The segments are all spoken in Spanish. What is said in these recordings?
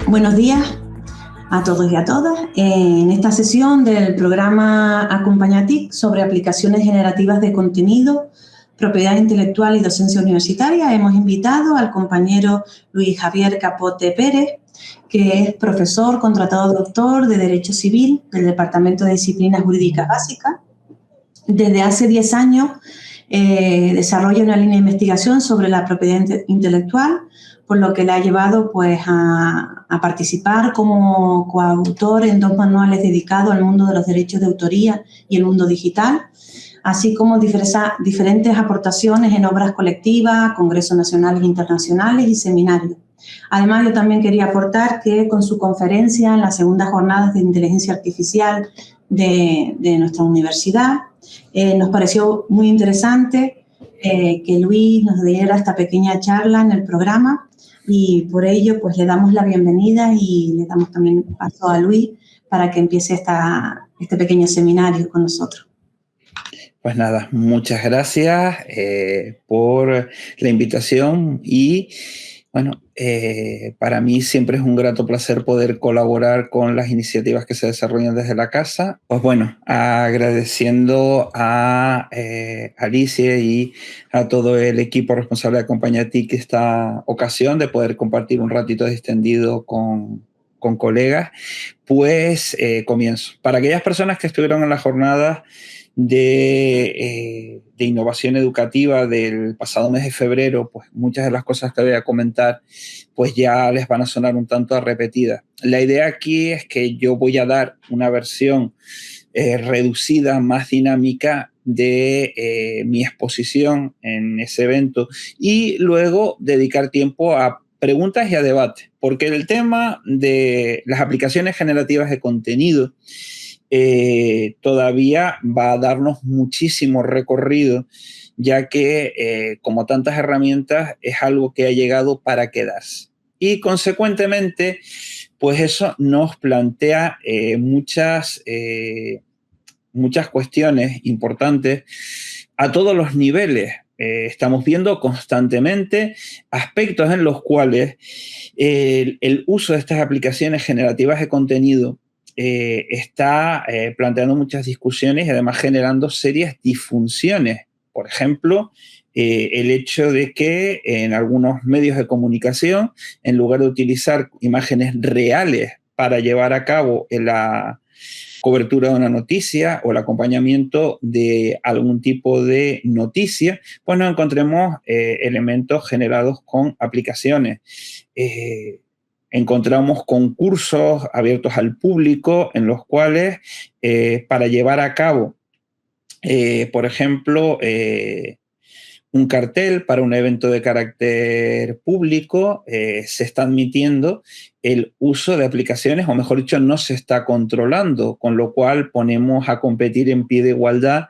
Buenos días a todos y a todas. En esta sesión del programa Acompañatic sobre aplicaciones generativas de contenido, propiedad intelectual y docencia universitaria, hemos invitado al compañero Luis Javier Capote Pérez, que es profesor, contratado doctor de Derecho Civil del Departamento de Disciplinas Jurídicas Básicas. Desde hace 10 años desarrolla una línea de investigación sobre la propiedad intelectual, por lo que le ha llevado pues, a participar como coautor en 2 manuales dedicados al mundo de los derechos de autoría y el mundo digital, así como diferentes aportaciones en obras colectivas, congresos nacionales e internacionales y seminarios. Además, yo también quería aportar que con su conferencia en las segundas jornadas de inteligencia artificial de nuestra universidad, nos pareció muy interesante que Luis nos diera esta pequeña charla en el programa y por ello pues le damos la bienvenida y le damos también paso a Luis para que empiece este pequeño seminario con nosotros. Pues nada, muchas gracias por la invitación y bueno, para mí siempre es un grato placer poder colaborar con las iniciativas que se desarrollan desde la casa. Pues bueno, agradeciendo a Alicia y a todo el equipo responsable de Acompañatic esta ocasión de poder compartir un ratito distendido con colegas, pues comienzo. Para aquellas personas que estuvieron en la jornada de innovación educativa del pasado mes de febrero, pues muchas de las cosas que voy a comentar pues ya les van a sonar un tanto repetidas. La idea aquí es que yo voy a dar una versión reducida, más dinámica de mi exposición en ese evento y luego dedicar tiempo a preguntas y a debate, porque el tema de las aplicaciones generativas de contenido todavía va a darnos muchísimo recorrido, ya que como tantas herramientas es algo que ha llegado para quedarse. Y consecuentemente, pues eso nos plantea muchas cuestiones importantes a todos los niveles. Estamos viendo constantemente aspectos en los cuales el uso de estas aplicaciones generativas de contenido está planteando muchas discusiones y además generando serias disfunciones. Por ejemplo, el hecho de que en algunos medios de comunicación, en lugar de utilizar imágenes reales para llevar a cabo la cobertura de una noticia o el acompañamiento de algún tipo de noticia, pues nos encontremos elementos generados con aplicaciones. Encontramos concursos abiertos al público en los cuales para llevar a cabo, por ejemplo, un cartel para un evento de carácter público, se está admitiendo el uso de aplicaciones, o mejor dicho, no se está controlando, con lo cual ponemos a competir en pie de igualdad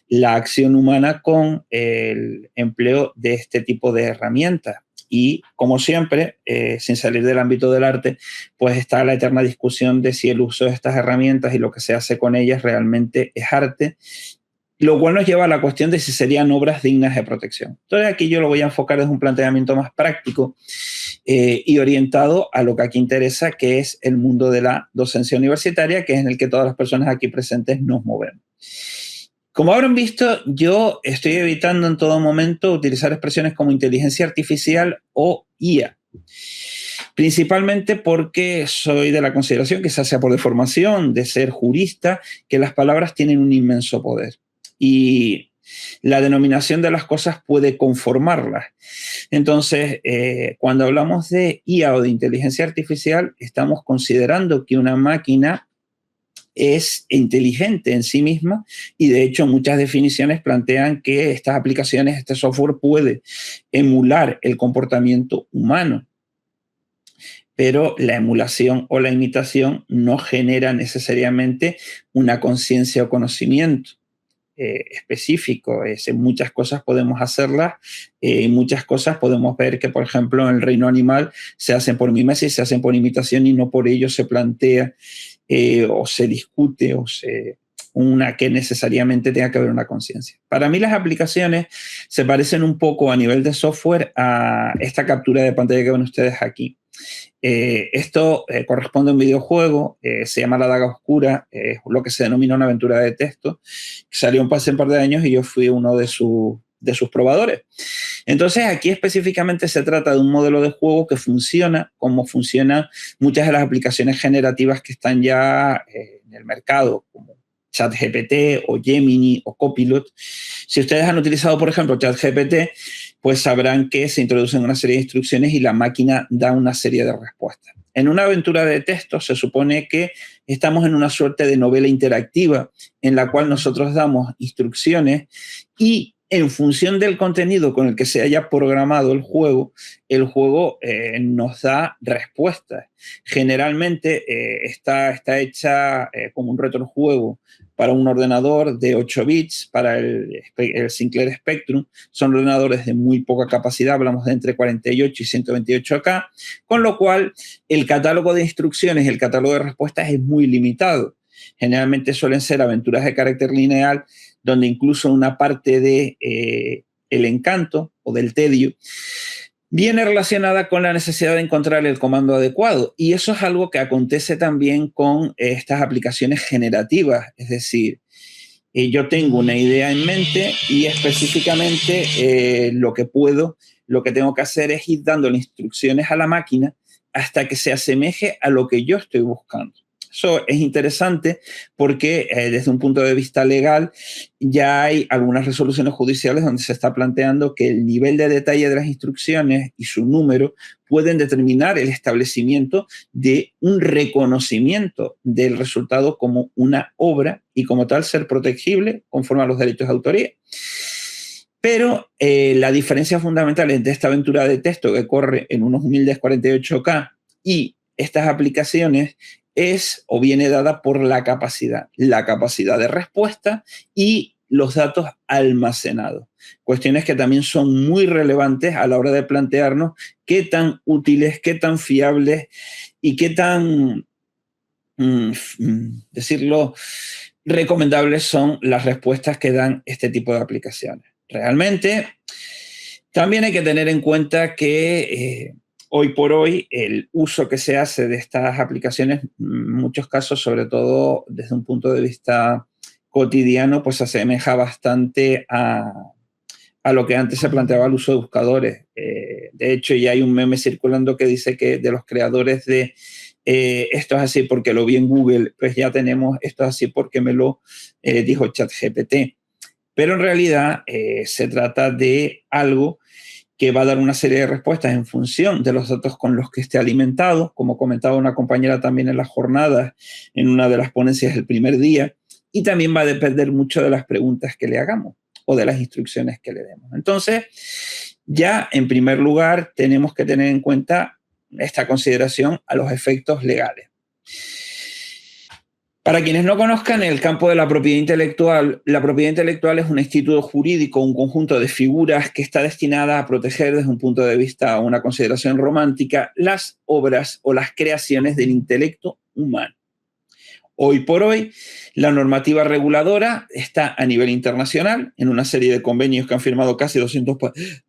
la acción humana con el empleo de este tipo de herramientas. Y, como siempre, sin salir del ámbito del arte, pues está la eterna discusión de si el uso de estas herramientas y lo que se hace con ellas realmente es arte, lo cual nos lleva a la cuestión de si serían obras dignas de protección. Entonces, aquí yo lo voy a enfocar desde un planteamiento más práctico y orientado a lo que aquí interesa, que es el mundo de la docencia universitaria, que es en el que todas las personas aquí presentes nos movemos. Como habrán visto, yo estoy evitando en todo momento utilizar expresiones como inteligencia artificial o IA, principalmente porque soy de la consideración, quizás sea por deformación, de ser jurista, que las palabras tienen un inmenso poder y la denominación de las cosas puede conformarlas. Entonces, cuando hablamos de IA o de inteligencia artificial, estamos considerando que una máquina es inteligente en sí misma y de hecho muchas definiciones plantean que estas aplicaciones, este software puede emular el comportamiento humano, pero la emulación o la imitación no genera necesariamente una conciencia o conocimiento específico. En muchas cosas podemos hacerlas, en muchas cosas podemos ver que, por ejemplo, en el reino animal se hacen por mimesis, se hacen por imitación y no por ello se plantea o se discute o una que necesariamente tenga que haber una conciencia. Para mí las aplicaciones se parecen un poco a nivel de software a esta captura de pantalla que ven ustedes aquí. Esto corresponde a un videojuego, se llama La Daga Oscura, es lo que se denomina una aventura de texto. Salió hace un par de años y yo fui uno de sus probadores. Entonces, aquí específicamente se trata de un modelo de juego que funciona como funcionan muchas de las aplicaciones generativas que están ya en el mercado, como ChatGPT o Gemini o Copilot. Si ustedes han utilizado, por ejemplo, ChatGPT, pues sabrán que se introducen una serie de instrucciones y la máquina da una serie de respuestas. En una aventura de texto se supone que estamos en una suerte de novela interactiva en la cual nosotros damos instrucciones y en función del contenido con el que se haya programado el juego nos da respuestas. Generalmente está hecha como un retrojuego para un ordenador de 8 bits, para el Sinclair Spectrum. Son ordenadores de muy poca capacidad, hablamos de entre 48 y 128K, con lo cual el catálogo de instrucciones y el catálogo de respuestas es muy limitado. Generalmente suelen ser aventuras de carácter lineal, donde incluso una parte de el encanto o del tedio viene relacionada con la necesidad de encontrar el comando adecuado. Y eso es algo que acontece también con estas aplicaciones generativas. Es decir, yo tengo una idea en mente y específicamente lo que tengo que hacer es ir dándole instrucciones a la máquina hasta que se asemeje a lo que yo estoy buscando. Eso es interesante porque desde un punto de vista legal ya hay algunas resoluciones judiciales donde se está planteando que el nivel de detalle de las instrucciones y su número pueden determinar el establecimiento de un reconocimiento del resultado como una obra y como tal ser protegible conforme a los derechos de autoría. Pero la diferencia fundamental entre esta aventura de texto que corre en unos humildes 48K y estas aplicaciones es o viene dada por la capacidad de respuesta y los datos almacenados. Cuestiones que también son muy relevantes a la hora de plantearnos qué tan útiles, qué tan fiables y qué tan, recomendables son las respuestas que dan este tipo de aplicaciones. Realmente, también hay que tener en cuenta que hoy por hoy, el uso que se hace de estas aplicaciones, en muchos casos, sobre todo desde un punto de vista cotidiano, pues se asemeja bastante a lo que antes se planteaba el uso de buscadores. De hecho, ya hay un meme circulando que dice que de los creadores de esto es así porque lo vi en Google, pues ya tenemos esto es así porque me lo dijo ChatGPT. Pero en realidad se trata de algo que va a dar una serie de respuestas en función de los datos con los que esté alimentado, como comentaba una compañera también en las jornadas, en una de las ponencias del primer día, y también va a depender mucho de las preguntas que le hagamos o de las instrucciones que le demos. Entonces, ya en primer lugar tenemos que tener en cuenta esta consideración a los efectos legales. Para quienes no conozcan el campo de la propiedad intelectual es un instituto jurídico, un conjunto de figuras que está destinada a proteger desde un punto de vista, una consideración romántica, las obras o las creaciones del intelecto humano. Hoy por hoy, la normativa reguladora está a nivel internacional, en una serie de convenios que han firmado casi 200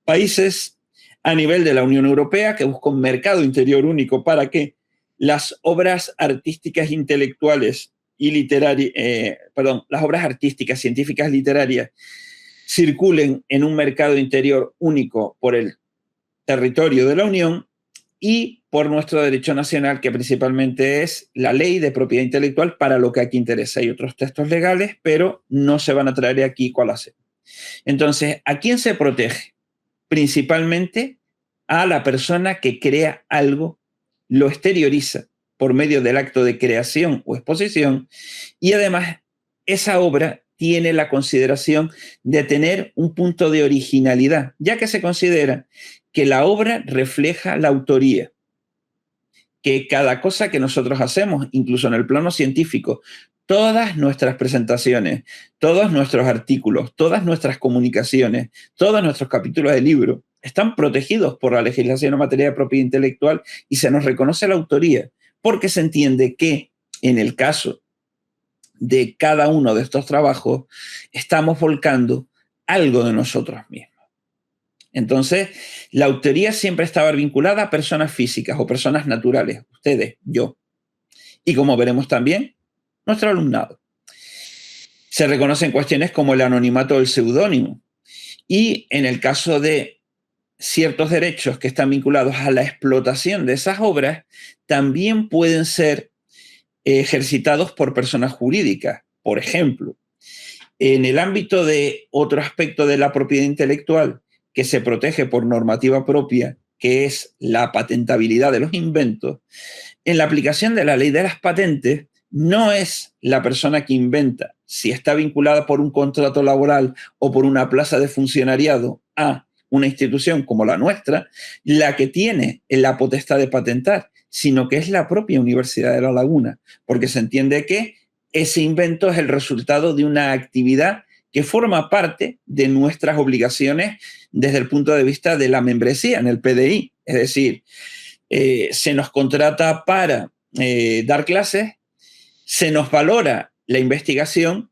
países, a nivel de la Unión Europea, que busca un mercado interior único para que las obras artísticas intelectuales y las obras artísticas, científicas, literarias, circulen en un mercado interior único por el territorio de la Unión y por nuestro derecho nacional, que principalmente es la ley de propiedad intelectual para lo que aquí interesa. Hay otros textos legales, pero no se van a traer aquí cuál hace. Entonces, ¿a quién se protege? Principalmente a la persona que crea algo, lo exterioriza por medio del acto de creación o exposición, y además esa obra tiene la consideración de tener un punto de originalidad, ya que se considera que la obra refleja la autoría, que cada cosa que nosotros hacemos, incluso en el plano científico, todas nuestras presentaciones, todos nuestros artículos, todas nuestras comunicaciones, todos nuestros capítulos de libro, están protegidos por la legislación en materia de propiedad intelectual y se nos reconoce la autoría, porque se entiende que en el caso de cada uno de estos trabajos, estamos volcando algo de nosotros mismos. Entonces, la autoría siempre estaba vinculada a personas físicas o personas naturales, ustedes, yo. Y como veremos también, nuestro alumnado. Se reconocen cuestiones como el anonimato del seudónimo. Y en el caso de ciertos derechos que están vinculados a la explotación de esas obras, también pueden ser ejercitados por personas jurídicas. Por ejemplo, en el ámbito de otro aspecto de la propiedad intelectual que se protege por normativa propia, que es la patentabilidad de los inventos, en la aplicación de la ley de las patentes, no es la persona que inventa, si está vinculada por un contrato laboral o por una plaza de funcionariado a una institución como la nuestra, la que tiene la potestad de patentar, sino que es la propia Universidad de La Laguna, porque se entiende que ese invento es el resultado de una actividad que forma parte de nuestras obligaciones desde el punto de vista de la membresía en el PDI. Es decir, se nos contrata para dar clases, se nos valora la investigación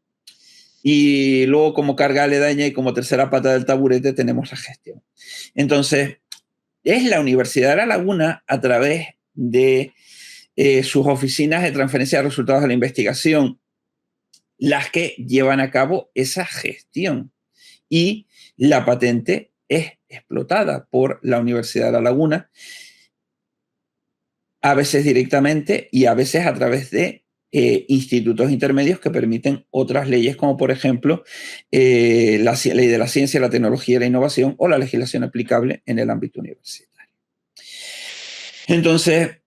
y luego como carga aledaña y como tercera pata del taburete tenemos la gestión. Entonces, es la Universidad de La Laguna, a través de sus oficinas de transferencia de resultados de la investigación, las que llevan a cabo esa gestión. Y la patente es explotada por la Universidad de La Laguna, a veces directamente y a veces a través de institutos intermedios que permiten otras leyes, como por ejemplo la ley de la ciencia, la tecnología y la innovación, o la legislación aplicable en el ámbito universitario. Entonces,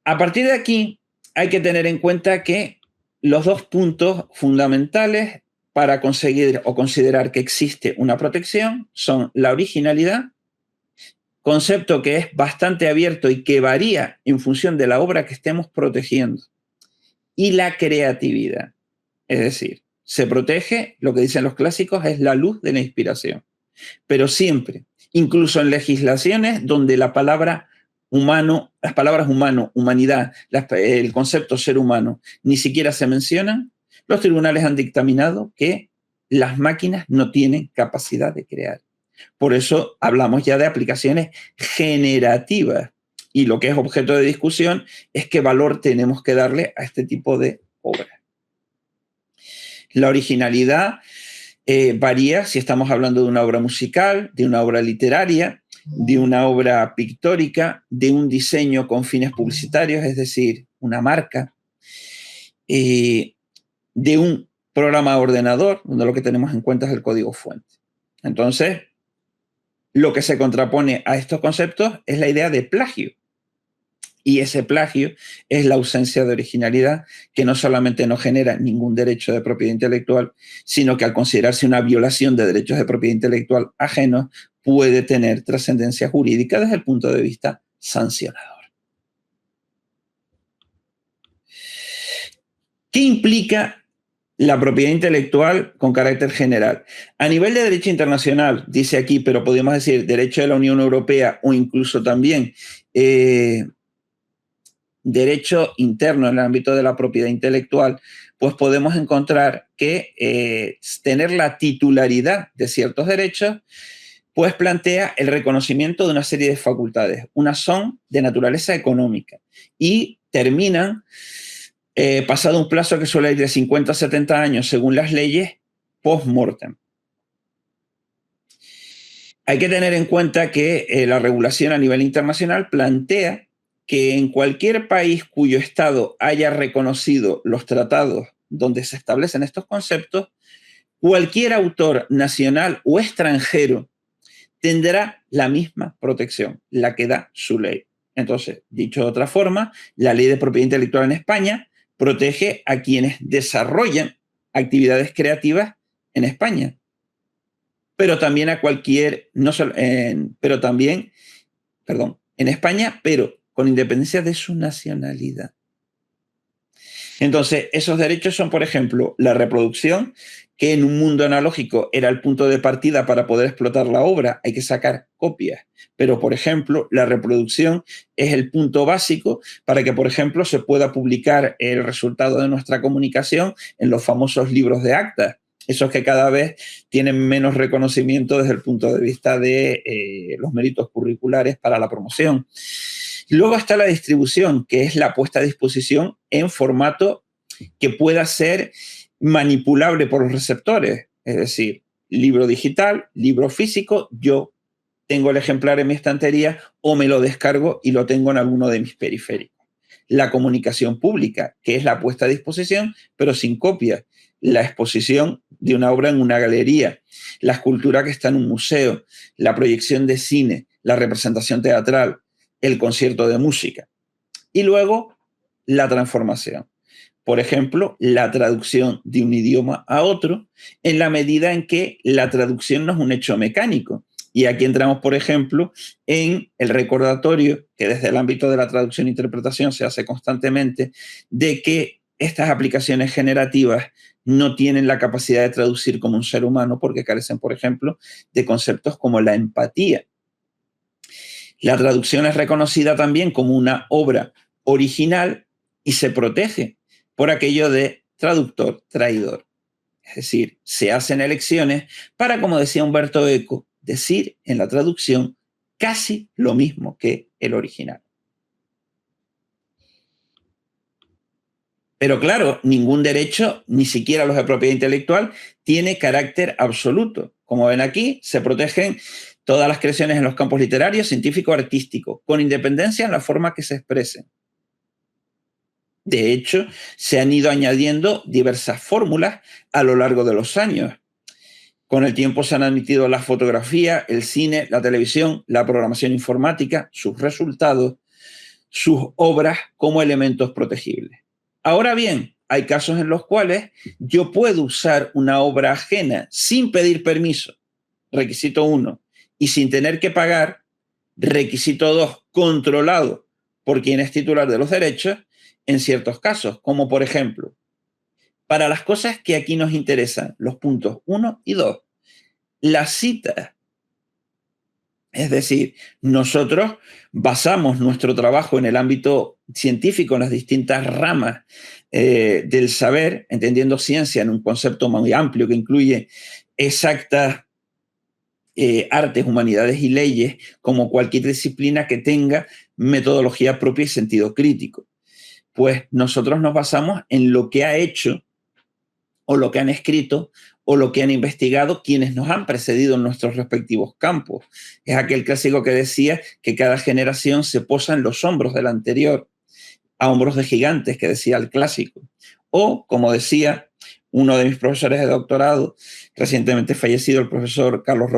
a partir de aquí hay que tener en cuenta que los dos puntos fundamentales para conseguir o considerar que existe una protección son la originalidad, concepto que es bastante abierto y que varía en función de la obra que estemos protegiendo, y la creatividad. Es decir, se protege, lo que dicen los clásicos, es la luz de la inspiración. Pero siempre, incluso en legislaciones donde la palabra humano, las palabras humano, humanidad, el concepto ser humano, ni siquiera se mencionan, los tribunales han dictaminado que las máquinas no tienen capacidad de crear. Por eso hablamos ya de aplicaciones generativas. Y lo que es objeto de discusión es qué valor tenemos que darle a este tipo de obras. La originalidad varía si estamos hablando de una obra musical, de una obra literaria, de una obra pictórica, de un diseño con fines publicitarios, es decir, una marca, de un programa de ordenador, donde lo que tenemos en cuenta es el código fuente. Entonces, lo que se contrapone a estos conceptos es la idea de plagio. Y ese plagio es la ausencia de originalidad, que no solamente no genera ningún derecho de propiedad intelectual, sino que al considerarse una violación de derechos de propiedad intelectual ajenos, puede tener trascendencia jurídica desde el punto de vista sancionador. ¿Qué implica la propiedad intelectual con carácter general? A nivel de derecho internacional, dice aquí, pero podemos decir derecho de la Unión Europea o incluso también derecho interno en el ámbito de la propiedad intelectual, pues podemos encontrar que tener la titularidad de ciertos derechos pues plantea el reconocimiento de una serie de facultades. Unas son de naturaleza económica y terminan, pasado un plazo que suele ir de 50 a 70 años según las leyes, post-mortem. Hay que tener en cuenta que la regulación a nivel internacional plantea que en cualquier país cuyo Estado haya reconocido los tratados donde se establecen estos conceptos, cualquier autor nacional o extranjero tendrá la misma protección, la que da su ley. Entonces, dicho de otra forma, la ley de propiedad intelectual en España protege a quienes desarrollan actividades creativas en España, pero también a cualquier, en España, pero con independencia de su nacionalidad. Entonces, esos derechos son, por ejemplo, la reproducción, que en un mundo analógico era el punto de partida para poder explotar la obra, hay que sacar copias. Pero, por ejemplo, la reproducción es el punto básico para que, por ejemplo, se pueda publicar el resultado de nuestra comunicación en los famosos libros de actas, esos que cada vez tienen menos reconocimiento desde el punto de vista de los méritos curriculares para la promoción. Luego está la distribución, que es la puesta a disposición en formato que pueda ser manipulable por los receptores, es decir, libro digital, libro físico, yo tengo el ejemplar en mi estantería o me lo descargo y lo tengo en alguno de mis periféricos. La comunicación pública, que es la puesta a disposición, pero sin copia. La exposición de una obra en una galería, la escultura que está en un museo, la proyección de cine, la representación teatral, el concierto de música. Y luego, la transformación. Por ejemplo, la traducción de un idioma a otro, en la medida en que la traducción no es un hecho mecánico. Y aquí entramos, por ejemplo, en el recordatorio que desde el ámbito de la traducción e interpretación se hace constantemente, de que estas aplicaciones generativas no tienen la capacidad de traducir como un ser humano porque carecen, por ejemplo, de conceptos como la empatía. La traducción es reconocida también como una obra original y se protege por aquello de traductor traidor. Es decir, se hacen elecciones para, como decía Humberto Eco, decir en la traducción casi lo mismo que el original. Pero claro, ningún derecho, ni siquiera los de propiedad intelectual, tiene carácter absoluto. Como ven aquí, se protegen todas las creaciones en los campos literarios, científico, artístico, con independencia en la forma que se expresen. De hecho, se han ido añadiendo diversas fórmulas a lo largo de los años. Con el tiempo se han admitido la fotografía, el cine, la televisión, la programación informática, sus resultados, sus obras como elementos protegibles. Ahora bien, hay casos en los cuales yo puedo usar una obra ajena sin pedir permiso, requisito 1, y sin tener que pagar, requisito 2, controlado por quien es titular de los derechos, en ciertos casos, como por ejemplo, para las cosas que aquí nos interesan, los puntos 1 y 2, las citas. Es decir, nosotros basamos nuestro trabajo en el ámbito científico, en las distintas ramas del saber, entendiendo ciencia en un concepto muy amplio que incluye exactas artes, humanidades y leyes, como cualquier disciplina que tenga metodología propia y sentido crítico. Pues nosotros nos basamos en lo que ha hecho o lo que han escrito o lo que han investigado quienes nos han precedido en nuestros respectivos campos. Es aquel clásico que decía que cada generación se posa en los hombros de la anterior, a hombros de gigantes, que decía el clásico. O, como decía uno de mis profesores de doctorado, recientemente fallecido, el profesor Carlos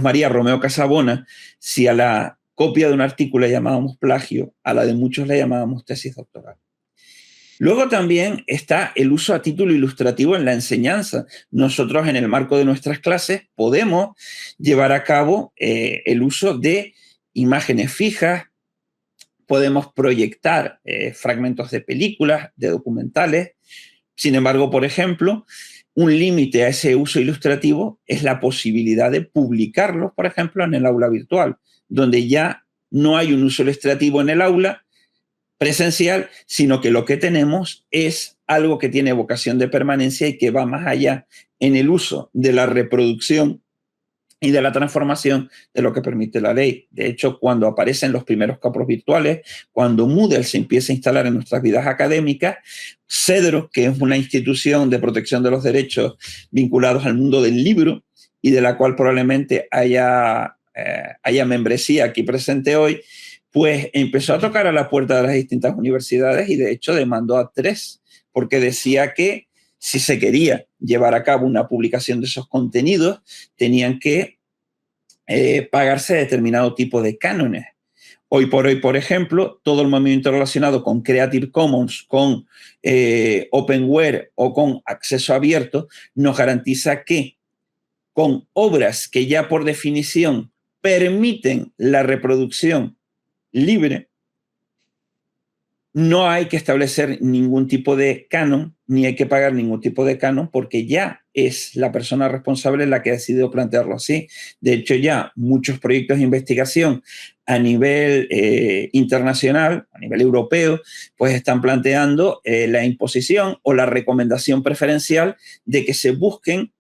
María Romeo Casabona, si a la copia de un artículo le llamábamos plagio, a la de muchos le llamábamos tesis doctoral. Luego también está el uso a título ilustrativo en la enseñanza. Nosotros en el marco de nuestras clases podemos llevar a cabo el uso de imágenes fijas, podemos proyectar fragmentos de películas, de documentales. Sin embargo, por ejemplo, un límite a ese uso ilustrativo es la posibilidad de publicarlos, por ejemplo, en el aula virtual, donde ya no hay un uso ilustrativo en el aula presencial, sino que lo que tenemos es algo que tiene vocación de permanencia y que va más allá en el uso de la reproducción y de la transformación de lo que permite la ley. De hecho, cuando aparecen los primeros campos virtuales, cuando Moodle se empieza a instalar en nuestras vidas académicas, CEDRO, que es una institución de protección de los derechos vinculados al mundo del libro y de la cual probablemente haya membresía aquí presente hoy, pues empezó a tocar a la puerta de las distintas universidades y de hecho demandó a 3, porque decía que si se quería llevar a cabo una publicación de esos contenidos, tenían que pagarse determinado tipo de cánones. Hoy por hoy, por ejemplo, todo el movimiento relacionado con Creative Commons, con Openware o con acceso abierto, nos garantiza que con obras que ya por definición permiten la reproducción libre, No hay que establecer ningún tipo de canon, ni hay que pagar ningún tipo de canon, porque ya es la persona responsable la que ha decidido plantearlo así. De hecho, ya muchos proyectos de investigación a nivel internacional, a nivel europeo, pues están planteando la imposición o la recomendación preferencial de que se busquen,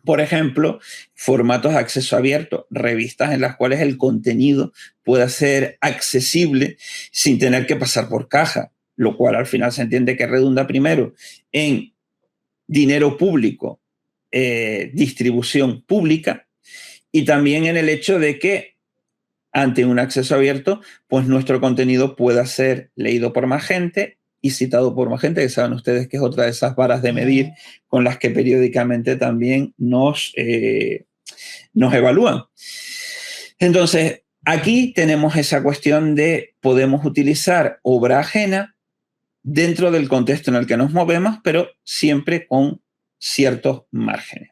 por ejemplo, formatos de acceso abierto, revistas en las cuales el contenido pueda ser accesible sin tener que pasar por caja, lo cual al final se entiende que redunda primero en dinero público, distribución pública, y también en el hecho de que ante un acceso abierto, pues nuestro contenido pueda ser leído por más gente y citado por más gente, que saben ustedes que es otra de esas varas de medir con las que periódicamente también nos evalúan. Entonces, aquí tenemos esa cuestión de podemos utilizar obra ajena dentro del contexto en el que nos movemos, pero siempre con ciertos márgenes.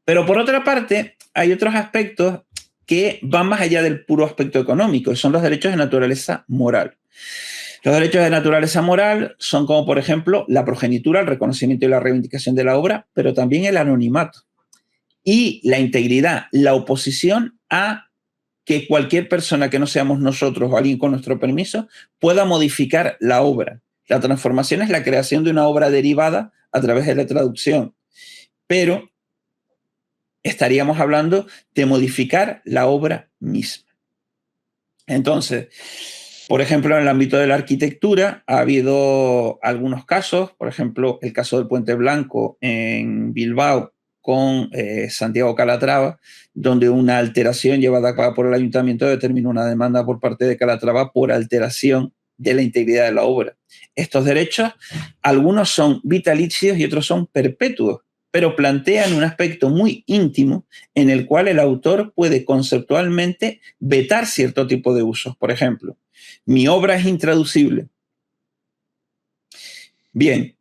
Pero por otra parte, hay otros aspectos que van más allá del puro aspecto económico, y son los derechos de naturaleza moral. Los derechos de naturaleza moral son como, por ejemplo, la progenitura, el reconocimiento y la reivindicación de la obra, pero también el anonimato y la integridad, la oposición a que cualquier persona que no seamos nosotros o alguien con nuestro permiso pueda modificar la obra. La transformación es la creación de una obra derivada a través de la traducción, pero estaríamos hablando de modificar la obra misma. Entonces, por ejemplo, en el ámbito de la arquitectura ha habido algunos casos, por ejemplo, el caso del Puente Blanco en Bilbao con Santiago Calatrava, donde una alteración llevada a cabo por el ayuntamiento determinó una demanda por parte de Calatrava por alteración de la integridad de la obra. Estos derechos, algunos son vitalicios y otros son perpetuos, pero plantean un aspecto muy íntimo en el cual el autor puede conceptualmente vetar cierto tipo de usos. Por ejemplo, mi obra es intraducible. Bien,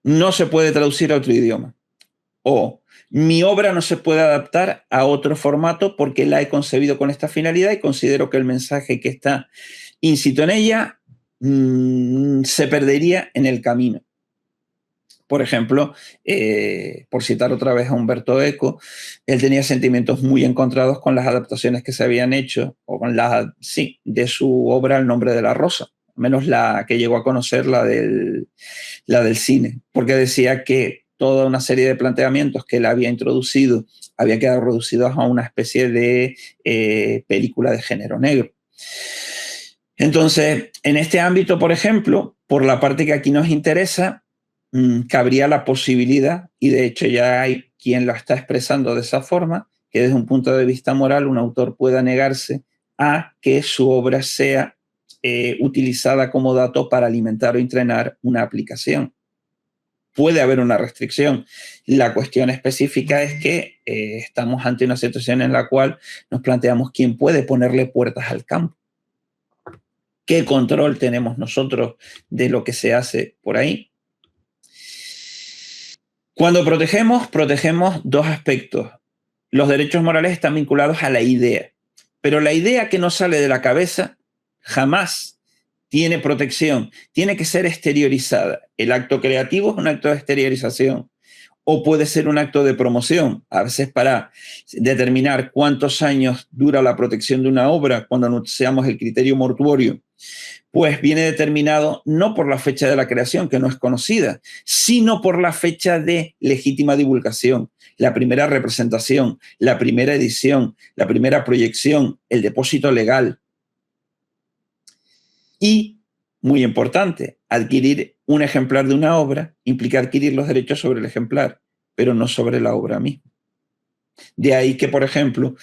no se puede traducir a otro idioma. O mi obra no se puede adaptar a otro formato porque la he concebido con esta finalidad y considero que el mensaje que está íncito en ella se perdería en el camino. Por ejemplo, por citar otra vez a Humberto Eco, él tenía sentimientos muy encontrados con las adaptaciones que se habían hecho, o con de su obra El nombre de la rosa, menos la que llegó a conocer, la del cine, porque decía que toda una serie de planteamientos que él había introducido había quedado reducidos a una especie de película de género negro. Entonces, en este ámbito, por ejemplo, por la parte que aquí nos interesa, cabría la posibilidad, y de hecho ya hay quien lo está expresando de esa forma, que desde un punto de vista moral un autor pueda negarse a que su obra sea utilizada como dato para alimentar o entrenar una aplicación. Puede haber una restricción. La cuestión específica es que estamos ante una situación en la cual nos planteamos quién puede ponerle puertas al campo. ¿Qué control tenemos nosotros de lo que se hace por ahí? Cuando protegemos dos aspectos. Los derechos morales están vinculados a la idea, pero la idea que no sale de la cabeza jamás tiene protección, tiene que ser exteriorizada. El acto creativo es un acto de exteriorización o puede ser un acto de promoción, a veces para determinar cuántos años dura la protección de una obra cuando anunciamos el criterio mortuorio. Pues viene determinado no por la fecha de la creación, que no es conocida, sino por la fecha de legítima divulgación, la primera representación, la primera edición, la primera proyección, el depósito legal. Y, muy importante, adquirir un ejemplar de una obra implica adquirir los derechos sobre el ejemplar, pero no sobre la obra misma. De ahí que, por ejemplo,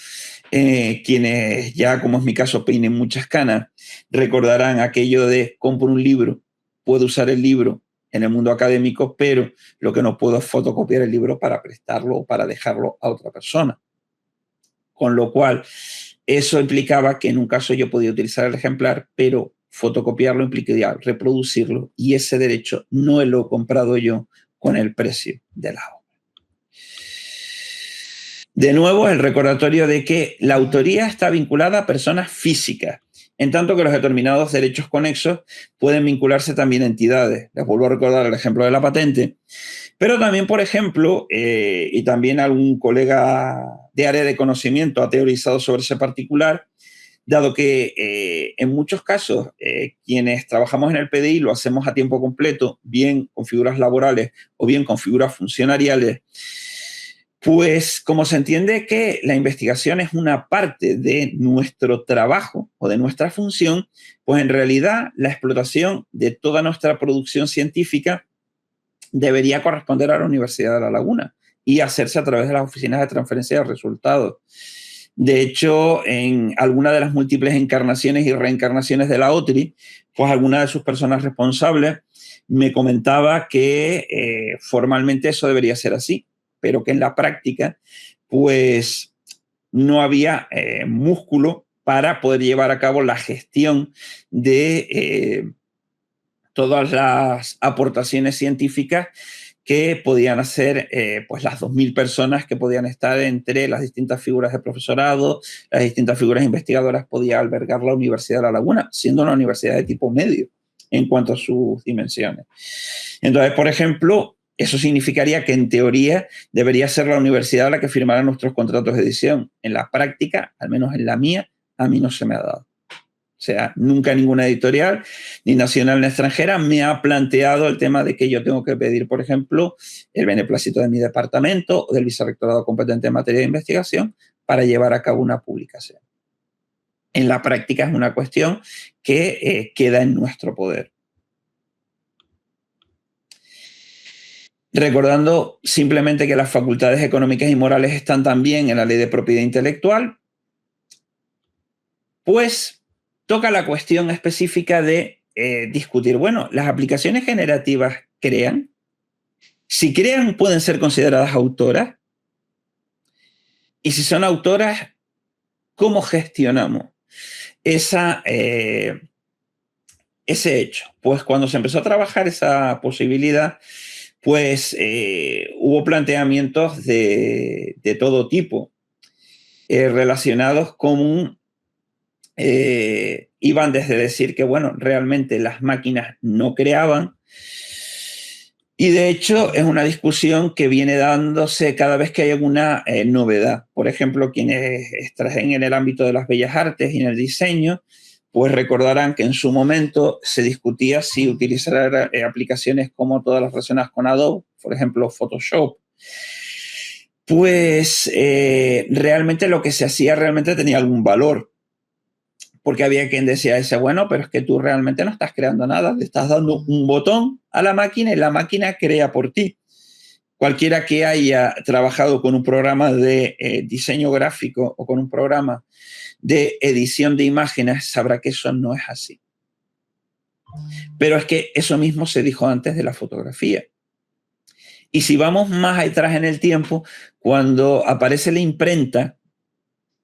quienes ya, como es mi caso, peinen muchas canas, recordarán aquello de compro un libro, puedo usar el libro en el mundo académico, pero lo que no puedo es fotocopiar el libro para prestarlo o para dejarlo a otra persona. Con lo cual, eso implicaba que en un caso yo podía utilizar el ejemplar, pero fotocopiarlo implicaría reproducirlo y ese derecho no lo he comprado yo con el precio de la obra. De nuevo, el recordatorio de que la autoría está vinculada a personas físicas en tanto que los determinados derechos conexos pueden vincularse también a entidades. Les vuelvo a recordar el ejemplo de la patente, pero también, por ejemplo, y también algún colega de área de conocimiento ha teorizado sobre ese particular, dado que en muchos casos quienes trabajamos en el PDI lo hacemos a tiempo completo, bien con figuras laborales o bien con figuras funcionariales, pues como se entiende que la investigación es una parte de nuestro trabajo o de nuestra función, pues en realidad la explotación de toda nuestra producción científica debería corresponder a la Universidad de La Laguna y hacerse a través de las oficinas de transferencia de resultados. De hecho, en alguna de las múltiples encarnaciones y reencarnaciones de la OTRI, pues alguna de sus personas responsables me comentaba que formalmente eso debería ser así, pero que en la práctica, pues no había músculo para poder llevar a cabo la gestión de todas las aportaciones científicas que podían hacer pues las 2.000 personas que podían estar entre las distintas figuras de profesorado, las distintas figuras investigadoras podía albergar la Universidad de La Laguna, siendo una universidad de tipo medio en cuanto a sus dimensiones. Entonces, por ejemplo, eso significaría que en teoría debería ser la universidad la que firmara nuestros contratos de edición. En la práctica, al menos en la mía, a mí no se me ha dado. O sea, nunca ninguna editorial, ni nacional ni extranjera, me ha planteado el tema de que yo tengo que pedir, por ejemplo, el beneplácito de mi departamento o del vicerrectorado competente en materia de investigación para llevar a cabo una publicación. En la práctica es una cuestión que queda en nuestro poder. Recordando simplemente que las facultades económicas y morales están también en la Ley de Propiedad Intelectual, pues toca la cuestión específica de discutir, bueno, ¿las aplicaciones generativas crean? Si crean, ¿pueden ser consideradas autoras? Y si son autoras, ¿cómo gestionamos ese hecho? Pues cuando se empezó a trabajar esa posibilidad, pues hubo planteamientos de todo tipo relacionados con iban desde decir que, bueno, realmente las máquinas no creaban, y de hecho es una discusión que viene dándose cada vez que hay alguna novedad. Por ejemplo, quienes trabajan en el ámbito de las bellas artes y en el diseño, pues recordarán que en su momento se discutía si utilizar aplicaciones como todas las relacionadas con Adobe, por ejemplo, Photoshop. Pues realmente lo que se hacía realmente tenía algún valor, porque había quien decía ese, bueno, pero es que tú realmente no estás creando nada, le estás dando un botón a la máquina y la máquina crea por ti. Cualquiera que haya trabajado con un programa de diseño gráfico o con un programa de edición de imágenes sabrá que eso no es así. Pero es que eso mismo se dijo antes de la fotografía. Y si vamos más atrás en el tiempo, cuando aparece la imprenta,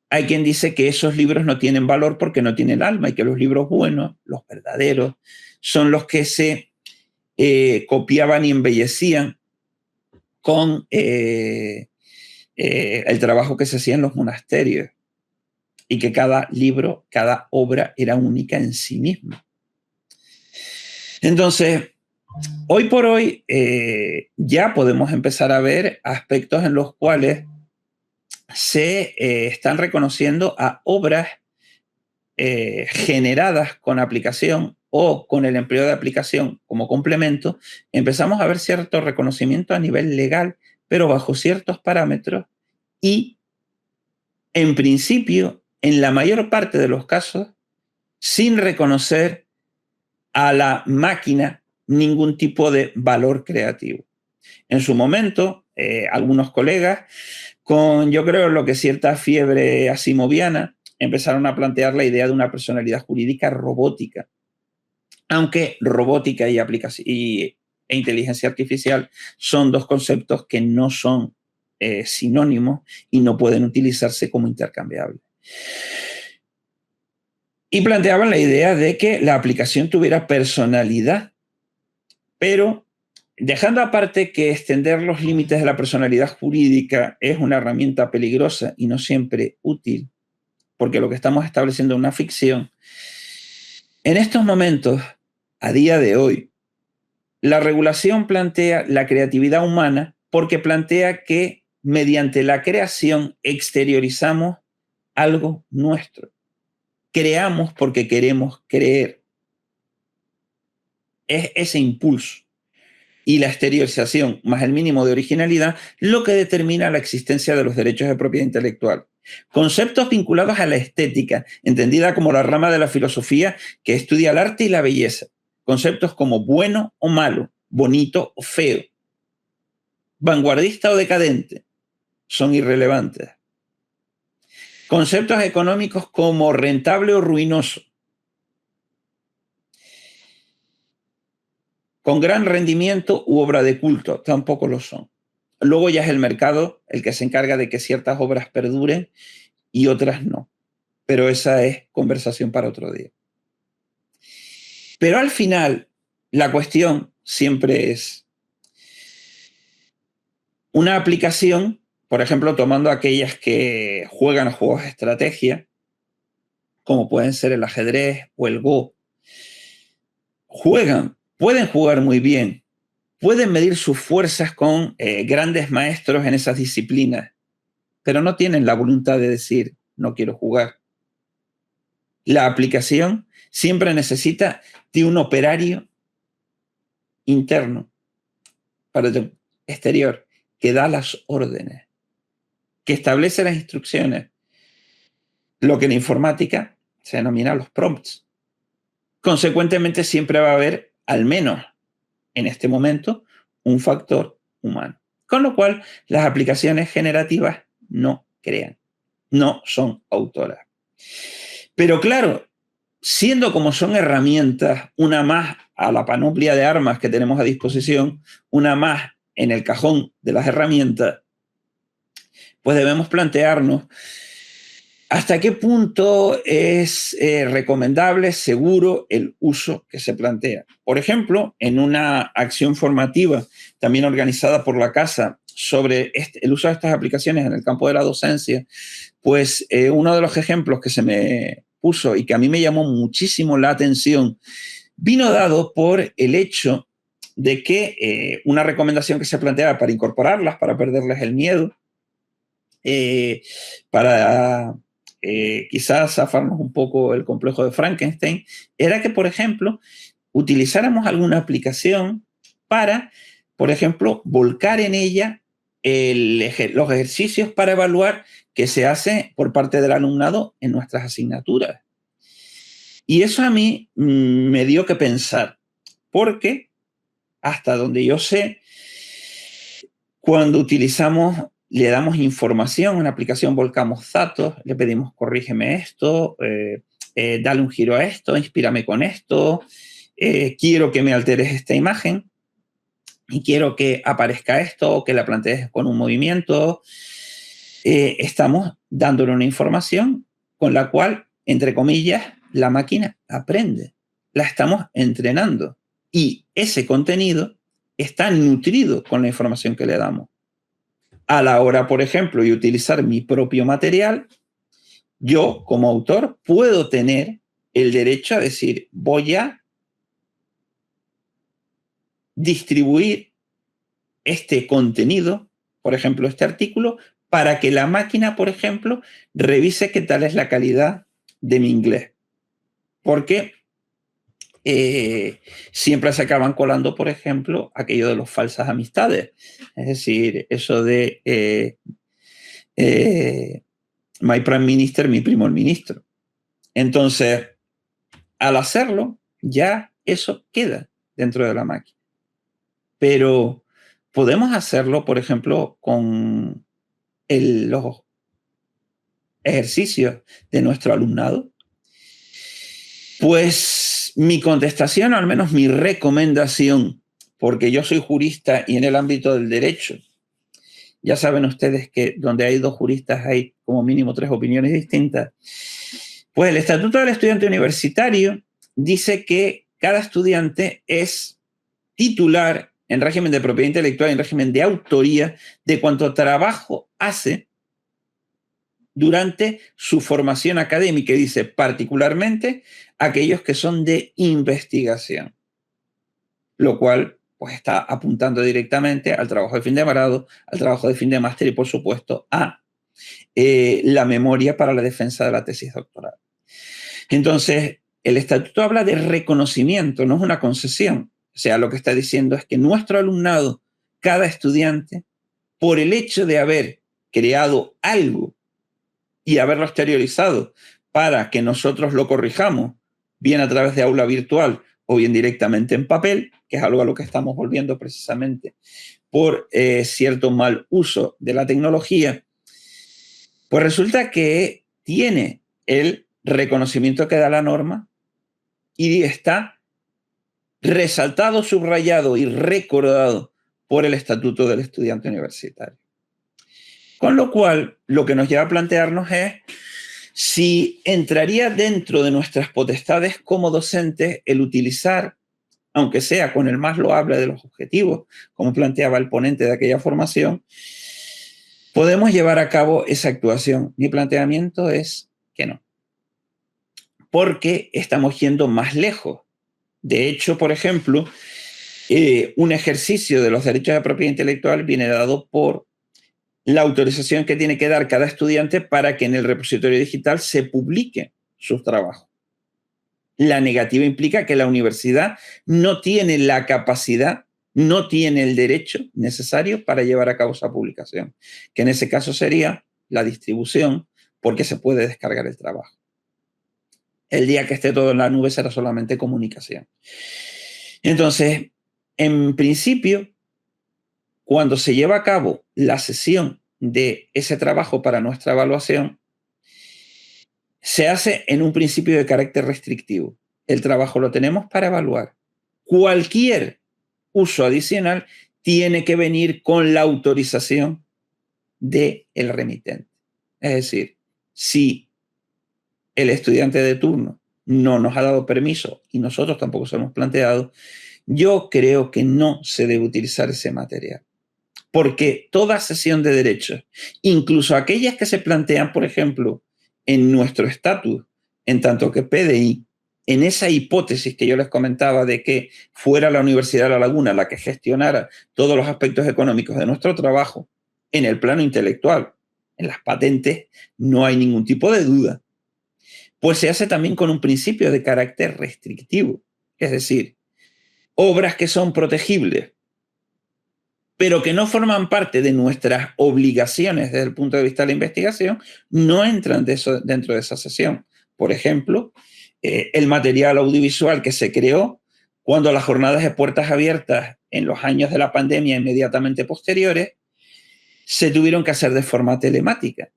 hay quien dice que esos libros no tienen valor porque no tienen alma y que los libros buenos, los verdaderos, son los que se copiaban y embellecían con el trabajo que se hacía en los monasterios y que cada libro, cada obra era única en sí misma. Entonces, hoy por hoy ya podemos empezar a ver aspectos en los cuales se están reconociendo a obras generadas con aplicación o con el empleo de aplicación como complemento. Empezamos a ver cierto reconocimiento a nivel legal, pero bajo ciertos parámetros y, en principio, en la mayor parte de los casos, sin reconocer a la máquina ningún tipo de valor creativo. En su momento, algunos colegas, con yo creo lo que cierta fiebre asimoviana, empezaron a plantear la idea de una personalidad jurídica robótica. Aunque robótica e inteligencia artificial son dos conceptos que no son sinónimos y no pueden utilizarse como intercambiables. Y planteaban la idea de que la aplicación tuviera personalidad, pero dejando aparte que extender los límites de la personalidad jurídica es una herramienta peligrosa y no siempre útil, porque lo que estamos estableciendo es una ficción, En estos momentos, a día de hoy, la regulación plantea la creatividad humana porque plantea que mediante la creación exteriorizamos algo nuestro. Creamos porque queremos creer. Es ese impulso y la exteriorización más el mínimo de originalidad lo que determina la existencia de los derechos de propiedad intelectual. Conceptos vinculados a la estética, entendida como la rama de la filosofía que estudia el arte y la belleza. Conceptos como bueno o malo, bonito o feo, vanguardista o decadente, son irrelevantes. Conceptos económicos como rentable o ruinoso, con gran rendimiento u obra de culto, tampoco lo son. Luego ya es el mercado el que se encarga de que ciertas obras perduren y otras no. Pero esa es conversación para otro día. Pero al final, la cuestión siempre es una aplicación, por ejemplo, tomando aquellas que juegan a juegos de estrategia, como pueden ser el ajedrez o el Go, pueden jugar muy bien, pueden medir sus fuerzas con grandes maestros en esas disciplinas, pero no tienen la voluntad de decir, no quiero jugar. La aplicación siempre necesita de un operario interno para el exterior que da las órdenes, que establece las instrucciones, lo que en informática se denomina los prompts. Consecuentemente, siempre va a haber, al menos en este momento, un factor humano. Con lo cual, las aplicaciones generativas no crean, no son autoras. Pero claro, siendo como son herramientas, una más a la panoplia de armas que tenemos a disposición, una más en el cajón de las herramientas, pues debemos plantearnos hasta qué punto es recomendable, seguro, el uso que se plantea. Por ejemplo, en una acción formativa también organizada por la Casa sobre el uso de estas aplicaciones en el campo de la docencia, pues uno de los ejemplos que se me puso y que a mí me llamó muchísimo la atención vino dado por el hecho de que una recomendación que se planteaba para incorporarlas, para perderles el miedo, para quizás zafarnos un poco el complejo de Frankenstein, era que, por ejemplo, utilizáramos alguna aplicación para, por ejemplo, volcar en ella los ejercicios para evaluar que se hace por parte del alumnado en nuestras asignaturas. Y eso a mí me dio que pensar, porque hasta donde yo sé, cuando le damos información a una aplicación, volcamos datos, le pedimos corrígeme esto, dale un giro a esto, inspírame con esto, quiero que me alteres esta imagen y quiero que aparezca esto o que la plantees con un movimiento. Estamos dándole una información con la cual, entre comillas, la máquina aprende. La estamos entrenando y ese contenido está nutrido con la información que le damos. A la hora, por ejemplo, de utilizar mi propio material, yo como autor puedo tener el derecho a decir, voy a distribuir este contenido, por ejemplo, este artículo, para que la máquina, por ejemplo, revise qué tal es la calidad de mi inglés. Porque siempre se acaban colando, por ejemplo, aquello de las falsas amistades. Es decir, eso de my prime minister, mi primo el ministro. Entonces, al hacerlo, ya eso queda dentro de la máquina. Pero podemos hacerlo, por ejemplo, con los ejercicios de nuestro alumnado. Pues mi contestación, o al menos mi recomendación, porque yo soy jurista y en el ámbito del derecho, ya saben ustedes que donde hay dos juristas hay como mínimo 3 opiniones distintas. Pues el Estatuto del Estudiante Universitario dice que cada estudiante es titular en régimen de propiedad intelectual, en régimen de autoría, de cuanto trabajo hace durante su formación académica, y dice particularmente aquellos que son de investigación, lo cual pues está apuntando directamente al trabajo de fin de grado, al trabajo de fin de máster y por supuesto a la memoria para la defensa de la tesis doctoral. Entonces, el estatuto habla de reconocimiento, no es una concesión. O sea, lo que está diciendo es que nuestro alumnado, cada estudiante, por el hecho de haber creado algo y haberlo exteriorizado para que nosotros lo corrijamos, bien a través de aula virtual o bien directamente en papel, que es algo a lo que estamos volviendo precisamente por cierto mal uso de la tecnología, pues resulta que tiene el reconocimiento que da la norma y está resaltado, subrayado y recordado por el Estatuto del Estudiante Universitario. Con lo cual, lo que nos lleva a plantearnos es si entraría dentro de nuestras potestades como docentes el utilizar, aunque sea con el más loable de los objetivos, como planteaba el ponente de aquella formación, podemos llevar a cabo esa actuación. Mi planteamiento es que no, porque estamos yendo más lejos. De hecho, por ejemplo, un ejercicio de los derechos de propiedad intelectual viene dado por la autorización que tiene que dar cada estudiante para que en el repositorio digital se publique sus trabajos. La negativa implica que la universidad no tiene la capacidad, no tiene el derecho necesario para llevar a cabo esa publicación, que en ese caso sería la distribución, porque se puede descargar el trabajo. El día que esté todo en la nube será solamente comunicación. Entonces, en principio, cuando se lleva a cabo la sesión de ese trabajo para nuestra evaluación, se hace en un principio de carácter restrictivo. El trabajo lo tenemos para evaluar. Cualquier uso adicional tiene que venir con la autorización del remitente. Es decir, si el estudiante de turno no nos ha dado permiso y nosotros tampoco se hemos planteado, yo creo que no se debe utilizar ese material. Porque toda sesión de derechos, incluso aquellas que se plantean, por ejemplo, en nuestro estatus, en tanto que PDI, en esa hipótesis que yo les comentaba de que fuera la Universidad de La Laguna la que gestionara todos los aspectos económicos de nuestro trabajo, en el plano intelectual, en las patentes, no hay ningún tipo de duda. Pues se hace también con un principio de carácter restrictivo, es decir, obras que son protegibles, pero que no forman parte de nuestras obligaciones desde el punto de vista de la investigación, no entran dentro de esa sesión. Por ejemplo, el material audiovisual que se creó cuando las jornadas de puertas abiertas en los años de la pandemia inmediatamente posteriores se tuvieron que hacer de forma telemática.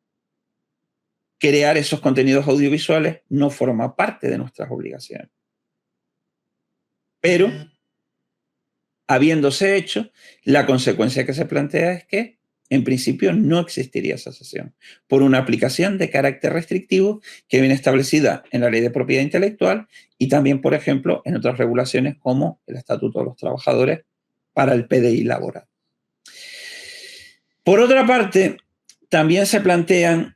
Crear esos contenidos audiovisuales no forma parte de nuestras obligaciones. Pero habiéndose hecho, la consecuencia que se plantea es que, en principio, no existiría esa sesión por una aplicación de carácter restrictivo que viene establecida en la Ley de Propiedad Intelectual y también, por ejemplo, en otras regulaciones como el Estatuto de los Trabajadores para el PDI laboral. Por otra parte, también se plantean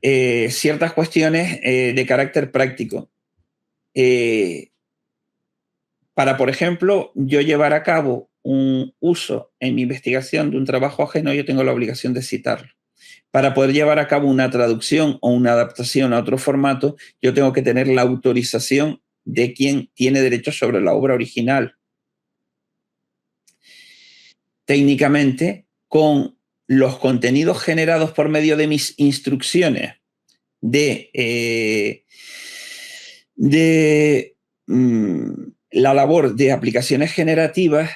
ciertas cuestiones de carácter práctico. Para, por ejemplo, yo llevar a cabo un uso en mi investigación de un trabajo ajeno, yo tengo la obligación de citarlo. Para poder llevar a cabo una traducción o una adaptación a otro formato, yo tengo que tener la autorización de quien tiene derechos sobre la obra original. Técnicamente, con los contenidos generados por medio de mis instrucciones la labor de aplicaciones generativas,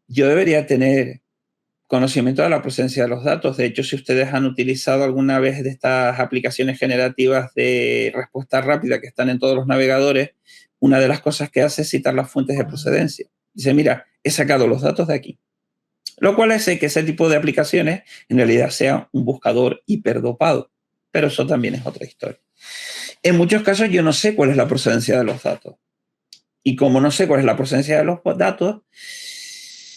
yo debería tener conocimiento de la presencia de los datos. De hecho, si ustedes han utilizado alguna vez de estas aplicaciones generativas de respuesta rápida que están en todos los navegadores, una de las cosas que hace es citar las fuentes de procedencia. Dice, mira, he sacado los datos de aquí. Lo cual hace que ese tipo de aplicaciones en realidad sea un buscador hiperdopado. Pero eso también es otra historia. En muchos casos yo no sé cuál es la procedencia de los datos. Y como no sé cuál es la procedencia de los datos,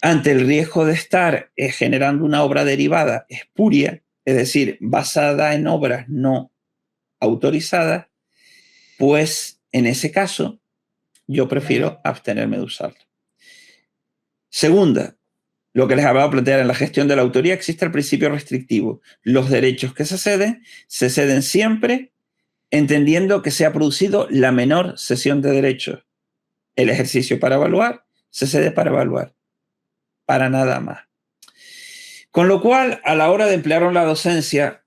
ante el riesgo de estar generando una obra derivada espuria, es decir, basada en obras no autorizadas, pues en ese caso yo prefiero abstenerme de usarlo. Segunda, lo que les acabo de plantear, en la gestión de la autoría existe el principio restrictivo. Los derechos que se ceden siempre entendiendo que se ha producido la menor cesión de derechos. El ejercicio para evaluar se cede para evaluar, para nada más. Con lo cual, a la hora de emplear la docencia,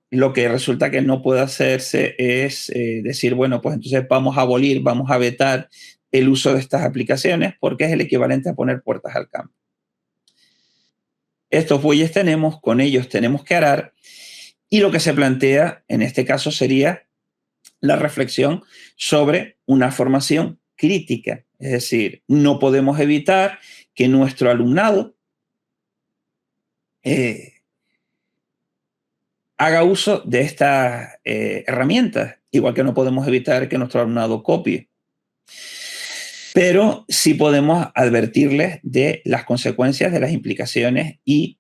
lo que resulta que no puede hacerse es decir, bueno, pues entonces vamos a abolir, vamos a vetar el uso de estas aplicaciones, porque es el equivalente a poner puertas al campo. Estos bueyes tenemos, con ellos tenemos que arar, y lo que se plantea en este caso sería la reflexión sobre una formación crítica. Es decir, no podemos evitar que nuestro alumnado haga uso de estas herramientas, igual que no podemos evitar que nuestro alumnado copie. Pero sí podemos advertirles de las consecuencias, de las implicaciones y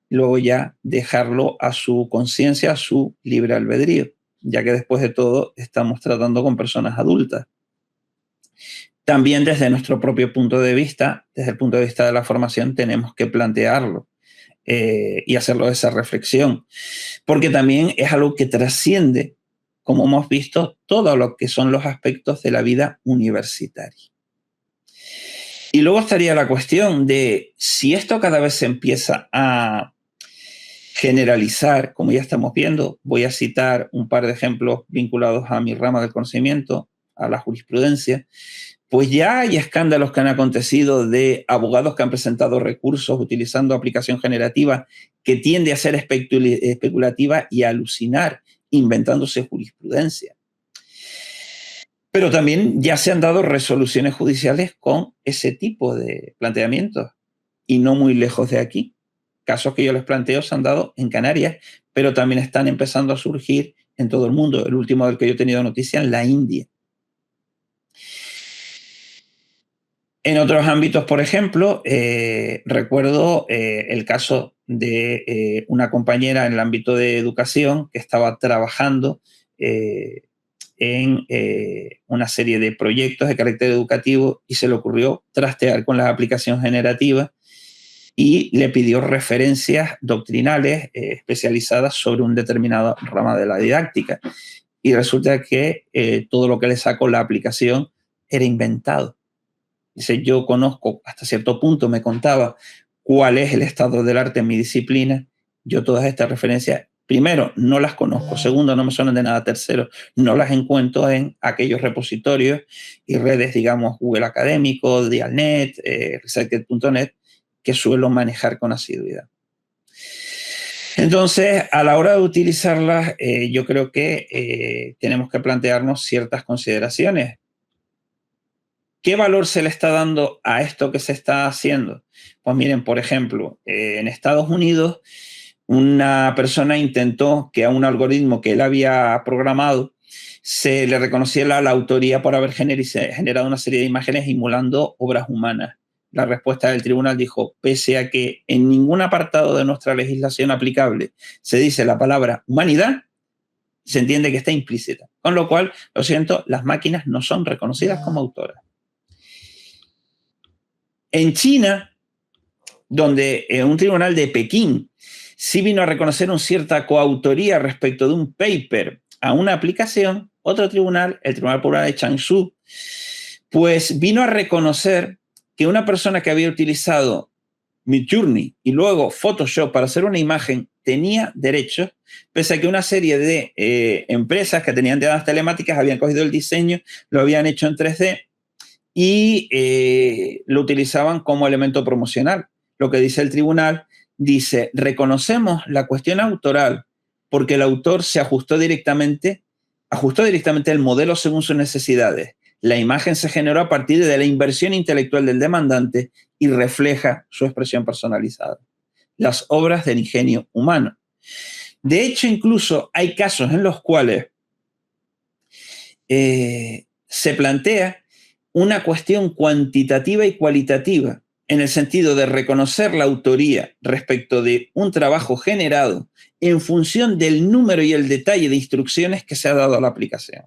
luego ya dejarlo a su conciencia, a su libre albedrío, ya que después de todo estamos tratando con personas adultas. También desde nuestro propio punto de vista, desde el punto de vista de la formación, tenemos que plantearlo y hacerlo de esa reflexión, porque también es algo que trasciende, como hemos visto, todo lo que son los aspectos de la vida universitaria. Y luego estaría la cuestión de si esto cada vez se empieza a generalizar, como ya estamos viendo. Voy a citar un par de ejemplos vinculados a mi rama del conocimiento, a la jurisprudencia. Pues ya hay escándalos que han acontecido de abogados que han presentado recursos utilizando aplicación generativa que tiende a ser especulativa y a alucinar, inventándose jurisprudencia. Pero también ya se han dado resoluciones judiciales con ese tipo de planteamientos, y no muy lejos de aquí. Casos que yo les planteo se han dado en Canarias, pero también están empezando a surgir en todo el mundo. El último del que yo he tenido noticia, en la India. En otros ámbitos, por ejemplo, recuerdo el caso de una compañera en el ámbito de educación que estaba trabajando en una serie de proyectos de carácter educativo y se le ocurrió trastear con la aplicación generativa y le pidió referencias doctrinales especializadas sobre un determinado rama de la didáctica. Y resulta que todo lo que le sacó la aplicación era inventado. Dice, yo conozco, hasta cierto punto me contaba cuál es el estado del arte en mi disciplina. Yo todas estas referencias, primero, no las conozco. Segundo, no me suenan de nada. Tercero, no las encuentro en aquellos repositorios y redes, digamos, Google Académico, Dialnet, Researcher.net, que suelo manejar con asiduidad. Entonces, a la hora de utilizarlas, yo creo que tenemos que plantearnos ciertas consideraciones. ¿Qué valor se le está dando a esto que se está haciendo? Pues miren, por ejemplo, en Estados Unidos, una persona intentó que a un algoritmo que él había programado se le reconociera la autoría por haber generado una serie de imágenes emulando obras humanas. La respuesta del tribunal dijo, pese a que en ningún apartado de nuestra legislación aplicable se dice la palabra humanidad, se entiende que está implícita. Con lo cual, lo siento, las máquinas no son reconocidas como autoras. En China, donde un tribunal de Pekín sí vino a reconocer una cierta coautoría respecto de un paper a una aplicación, otro tribunal, el Tribunal Popular de Changshu, pues vino a reconocer que una persona que había utilizado Midjourney y luego Photoshop para hacer una imagen tenía derechos, pese a que una serie de empresas que tenían dadas telemáticas habían cogido el diseño, lo habían hecho en 3D y lo utilizaban como elemento promocional. Lo que dice el tribunal, dice, reconocemos la cuestión autoral porque el autor se ajustó directamente el modelo según sus necesidades. La imagen se generó a partir de la inversión intelectual del demandante y refleja su expresión personalizada. Las obras del ingenio humano. De hecho, incluso hay casos en los cuales se plantea una cuestión cuantitativa y cualitativa. en el sentido de reconocer la autoría respecto de un trabajo generado en función del número y el detalle de instrucciones que se ha dado a la aplicación.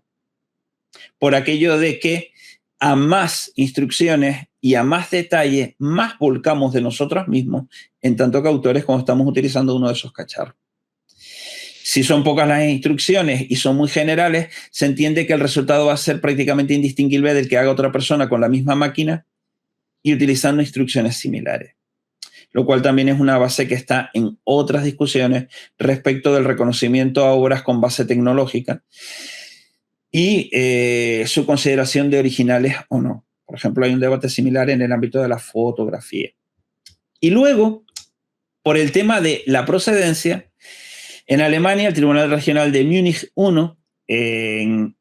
Por aquello de que a más instrucciones y a más detalle, más volcamos de nosotros mismos, en tanto que autores, como estamos utilizando uno de esos cacharros. Si son pocas las instrucciones y son muy generales, se entiende que el resultado va a ser prácticamente indistinguible del que haga otra persona con la misma máquina y utilizando instrucciones similares. Lo cual también es una base que está en otras discusiones respecto del reconocimiento a obras con base tecnológica y su consideración de originales o no. Por ejemplo, hay un debate similar en el ámbito de la fotografía. Y luego, por el tema de la procedencia, en Alemania, el Tribunal Regional de Múnich I,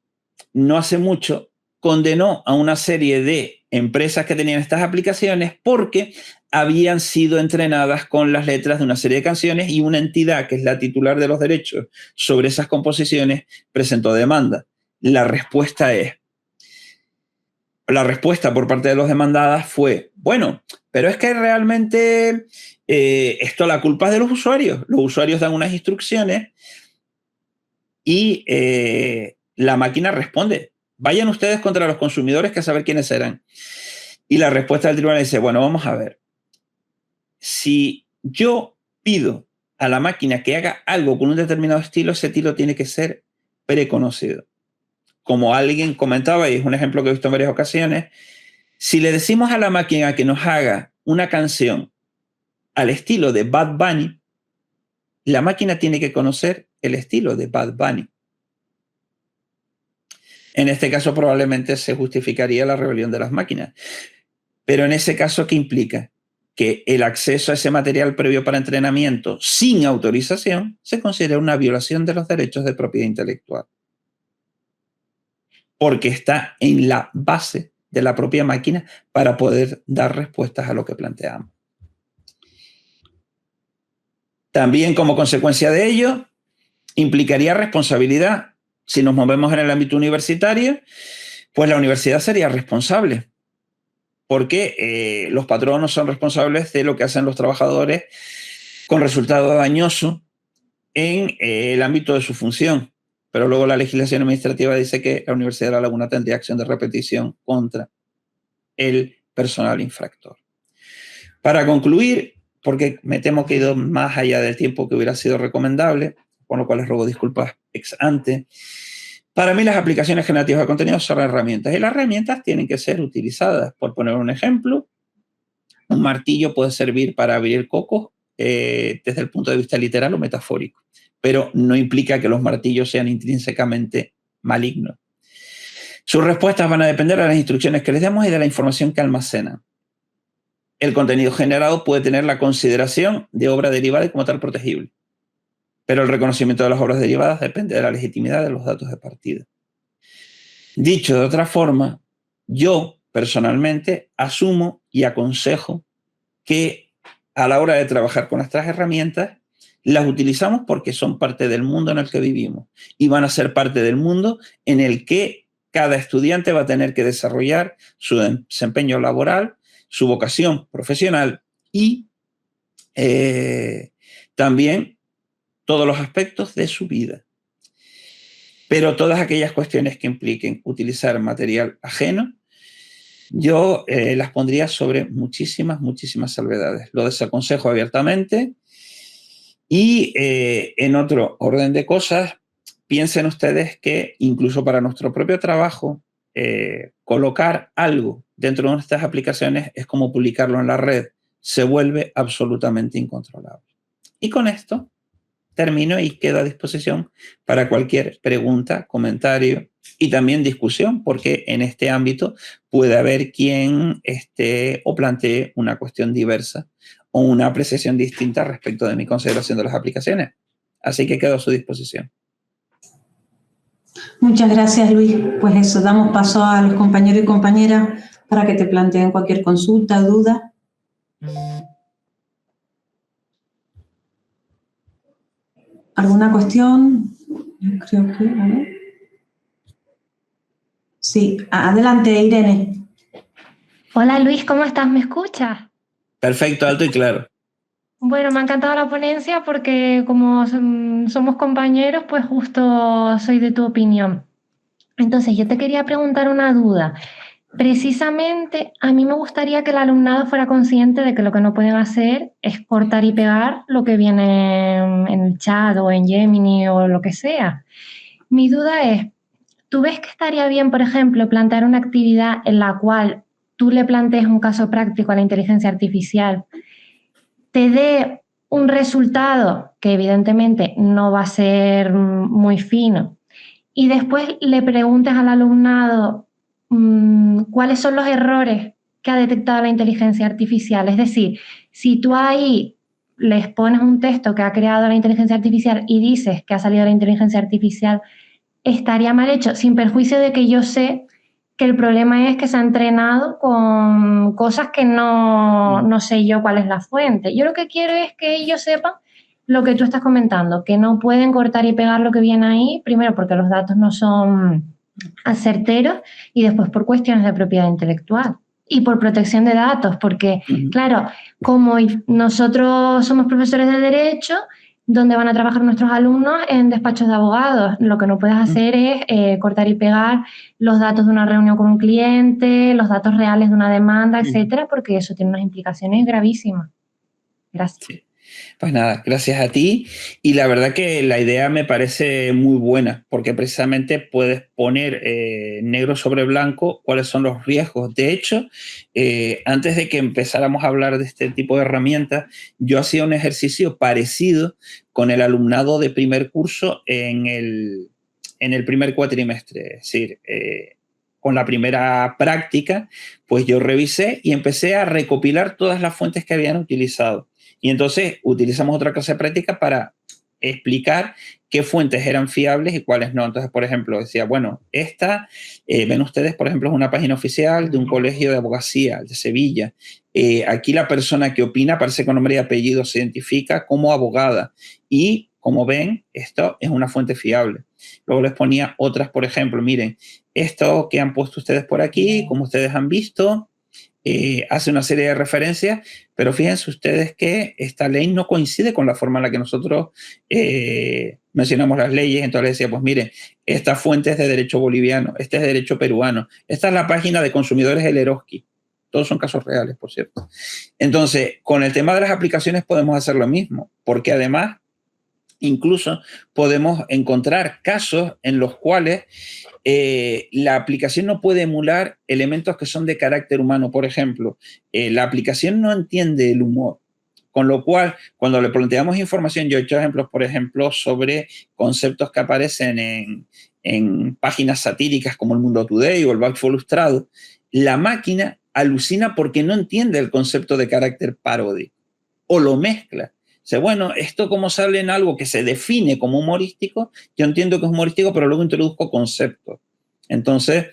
no hace mucho, condenó a una serie de empresas que tenían estas aplicaciones porque habían sido entrenadas con las letras de una serie de canciones y una entidad, que es la titular de los derechos sobre esas composiciones, presentó demanda. La respuesta por parte de los demandadas fue, bueno, pero es que realmente esto la culpa es de los usuarios. Los usuarios dan unas instrucciones y la máquina responde. Vayan ustedes contra los consumidores que a saber quiénes serán. Y la respuesta del tribunal dice, bueno, vamos a ver. Si yo pido a la máquina que haga algo con un determinado estilo, ese estilo tiene que ser preconocido. Como alguien comentaba, y es un ejemplo que he visto en varias ocasiones, si le decimos a la máquina que nos haga una canción al estilo de Bad Bunny, la máquina tiene que conocer el estilo de Bad Bunny. En este caso probablemente se justificaría la rebelión de las máquinas. Pero en ese caso, ¿qué implica? Que el acceso a ese material previo para entrenamiento sin autorización se considera una violación de los derechos de propiedad intelectual. Porque está en la base de la propia máquina para poder dar respuestas a lo que planteamos. También, como consecuencia de ello, implicaría responsabilidad. Si nos movemos en el ámbito universitario, pues la universidad sería responsable, porque los patronos son responsables de lo que hacen los trabajadores con resultado dañoso en el ámbito de su función. Pero luego la legislación administrativa dice que la Universidad de La Laguna tendría acción de repetición contra el personal infractor. Para concluir, porque me temo que he ido más allá del tiempo que hubiera sido recomendable, por lo cual les ruego disculpas ex ante, para mí las aplicaciones generativas de contenido son herramientas y las herramientas tienen que ser utilizadas. Por poner un ejemplo, un martillo puede servir para abrir cocos desde el punto de vista literal o metafórico, pero no implica que los martillos sean intrínsecamente malignos. Sus respuestas van a depender de las instrucciones que les demos y de la información que almacenan. El contenido generado puede tener la consideración de obra derivada y como tal protegible, pero el reconocimiento de las obras derivadas depende de la legitimidad de los datos de partida. Dicho de otra forma, yo personalmente asumo y aconsejo que a la hora de trabajar con nuestras herramientas, las utilizamos porque son parte del mundo en el que vivimos y van a ser parte del mundo en el que cada estudiante va a tener que desarrollar su desempeño laboral, su vocación profesional y también todos los aspectos de su vida. Pero todas aquellas cuestiones que impliquen utilizar material ajeno, yo las pondría sobre muchísimas salvedades. Lo desaconsejo abiertamente. Y en otro orden de cosas, piensen ustedes que incluso para nuestro propio trabajo, colocar algo dentro de nuestras aplicaciones es como publicarlo en la red. Se vuelve absolutamente incontrolable. Y con esto termino y quedo a disposición para cualquier pregunta, comentario y también discusión, porque en este ámbito puede haber quien esté o plantee una cuestión diversa o una apreciación distinta respecto de mi consideración de las aplicaciones. Así que quedo a su disposición. Muchas gracias, Luis. Pues eso, damos paso a los compañeros y compañeras para que te planteen cualquier consulta, duda. ¿Alguna cuestión? Yo creo que, a ver. Sí, adelante, Irene. Hola Luis, ¿cómo estás? ¿Me escuchas? Perfecto, alto y claro. Bueno, me ha encantado la ponencia porque como somos compañeros, pues justo soy de tu opinión. Entonces, yo te quería preguntar una duda. Precisamente, a mí me gustaría que el alumnado fuera consciente de que lo que no pueden hacer es cortar y pegar lo que viene en el chat o en Gemini o lo que sea. Mi duda es, ¿tú ves que estaría bien, por ejemplo, plantear una actividad en la cual tú le plantees un caso práctico a la inteligencia artificial, te dé un resultado que evidentemente no va a ser muy fino, y después le preguntes al alumnado cuáles son los errores que ha detectado la inteligencia artificial? Es decir, si tú ahí les pones un texto que ha creado la inteligencia artificial y dices que ha salido la inteligencia artificial, estaría mal hecho, sin perjuicio de que yo sé que el problema es que se ha entrenado con cosas que no sé yo cuál es la fuente. Yo lo que quiero es que ellos sepan lo que tú estás comentando, que no pueden cortar y pegar lo que viene ahí, primero porque los datos no son certeros y después por cuestiones de propiedad intelectual y por protección de datos, porque claro, como nosotros somos profesores de derecho, donde van a trabajar nuestros alumnos en despachos de abogados, lo que no puedes hacer es cortar y pegar los datos de una reunión con un cliente, los datos reales de una demanda, etcétera, porque eso tiene unas implicaciones gravísimas. Gracias. Sí. Pues nada, gracias a ti. Y la verdad que la idea me parece muy buena, porque precisamente puedes poner negro sobre blanco cuáles son los riesgos. De hecho, antes de que empezáramos a hablar de este tipo de herramientas, yo hacía un ejercicio parecido con el alumnado de primer curso en el primer cuatrimestre. Es decir, con la primera práctica, pues yo revisé y empecé a recopilar todas las fuentes que habían utilizado. Y entonces utilizamos otra clase práctica para explicar qué fuentes eran fiables y cuáles no. Entonces, por ejemplo, decía, bueno, esta, ven ustedes, por ejemplo, es una página oficial de un colegio de abogacía de Sevilla. Aquí la persona que opina aparece con nombre y apellido, se identifica como abogada. Y, como ven, esto es una fuente fiable. Luego les ponía otras, por ejemplo, miren, esto que han puesto ustedes por aquí, como ustedes han visto, hace una serie de referencias, pero fíjense ustedes que esta ley no coincide con la forma en la que nosotros mencionamos las leyes. Entonces les decía, pues miren, esta fuente es de derecho boliviano, este es de derecho peruano, esta es la página de consumidores del Eroski. Todos son casos reales, por cierto. Entonces, con el tema de las aplicaciones podemos hacer lo mismo, porque además incluso podemos encontrar casos en los cuales la aplicación no puede emular elementos que son de carácter humano. Por ejemplo, la aplicación no entiende el humor, con lo cual, cuando le planteamos información, yo he hecho ejemplos, por ejemplo, sobre conceptos que aparecen en páginas satíricas como El Mundo Today o el Baxo Ilustrado, la máquina alucina porque no entiende el concepto de carácter paródico o lo mezcla. O sea, bueno, esto como sale en algo que se define como humorístico, yo entiendo que es humorístico, pero luego introduzco conceptos. Entonces,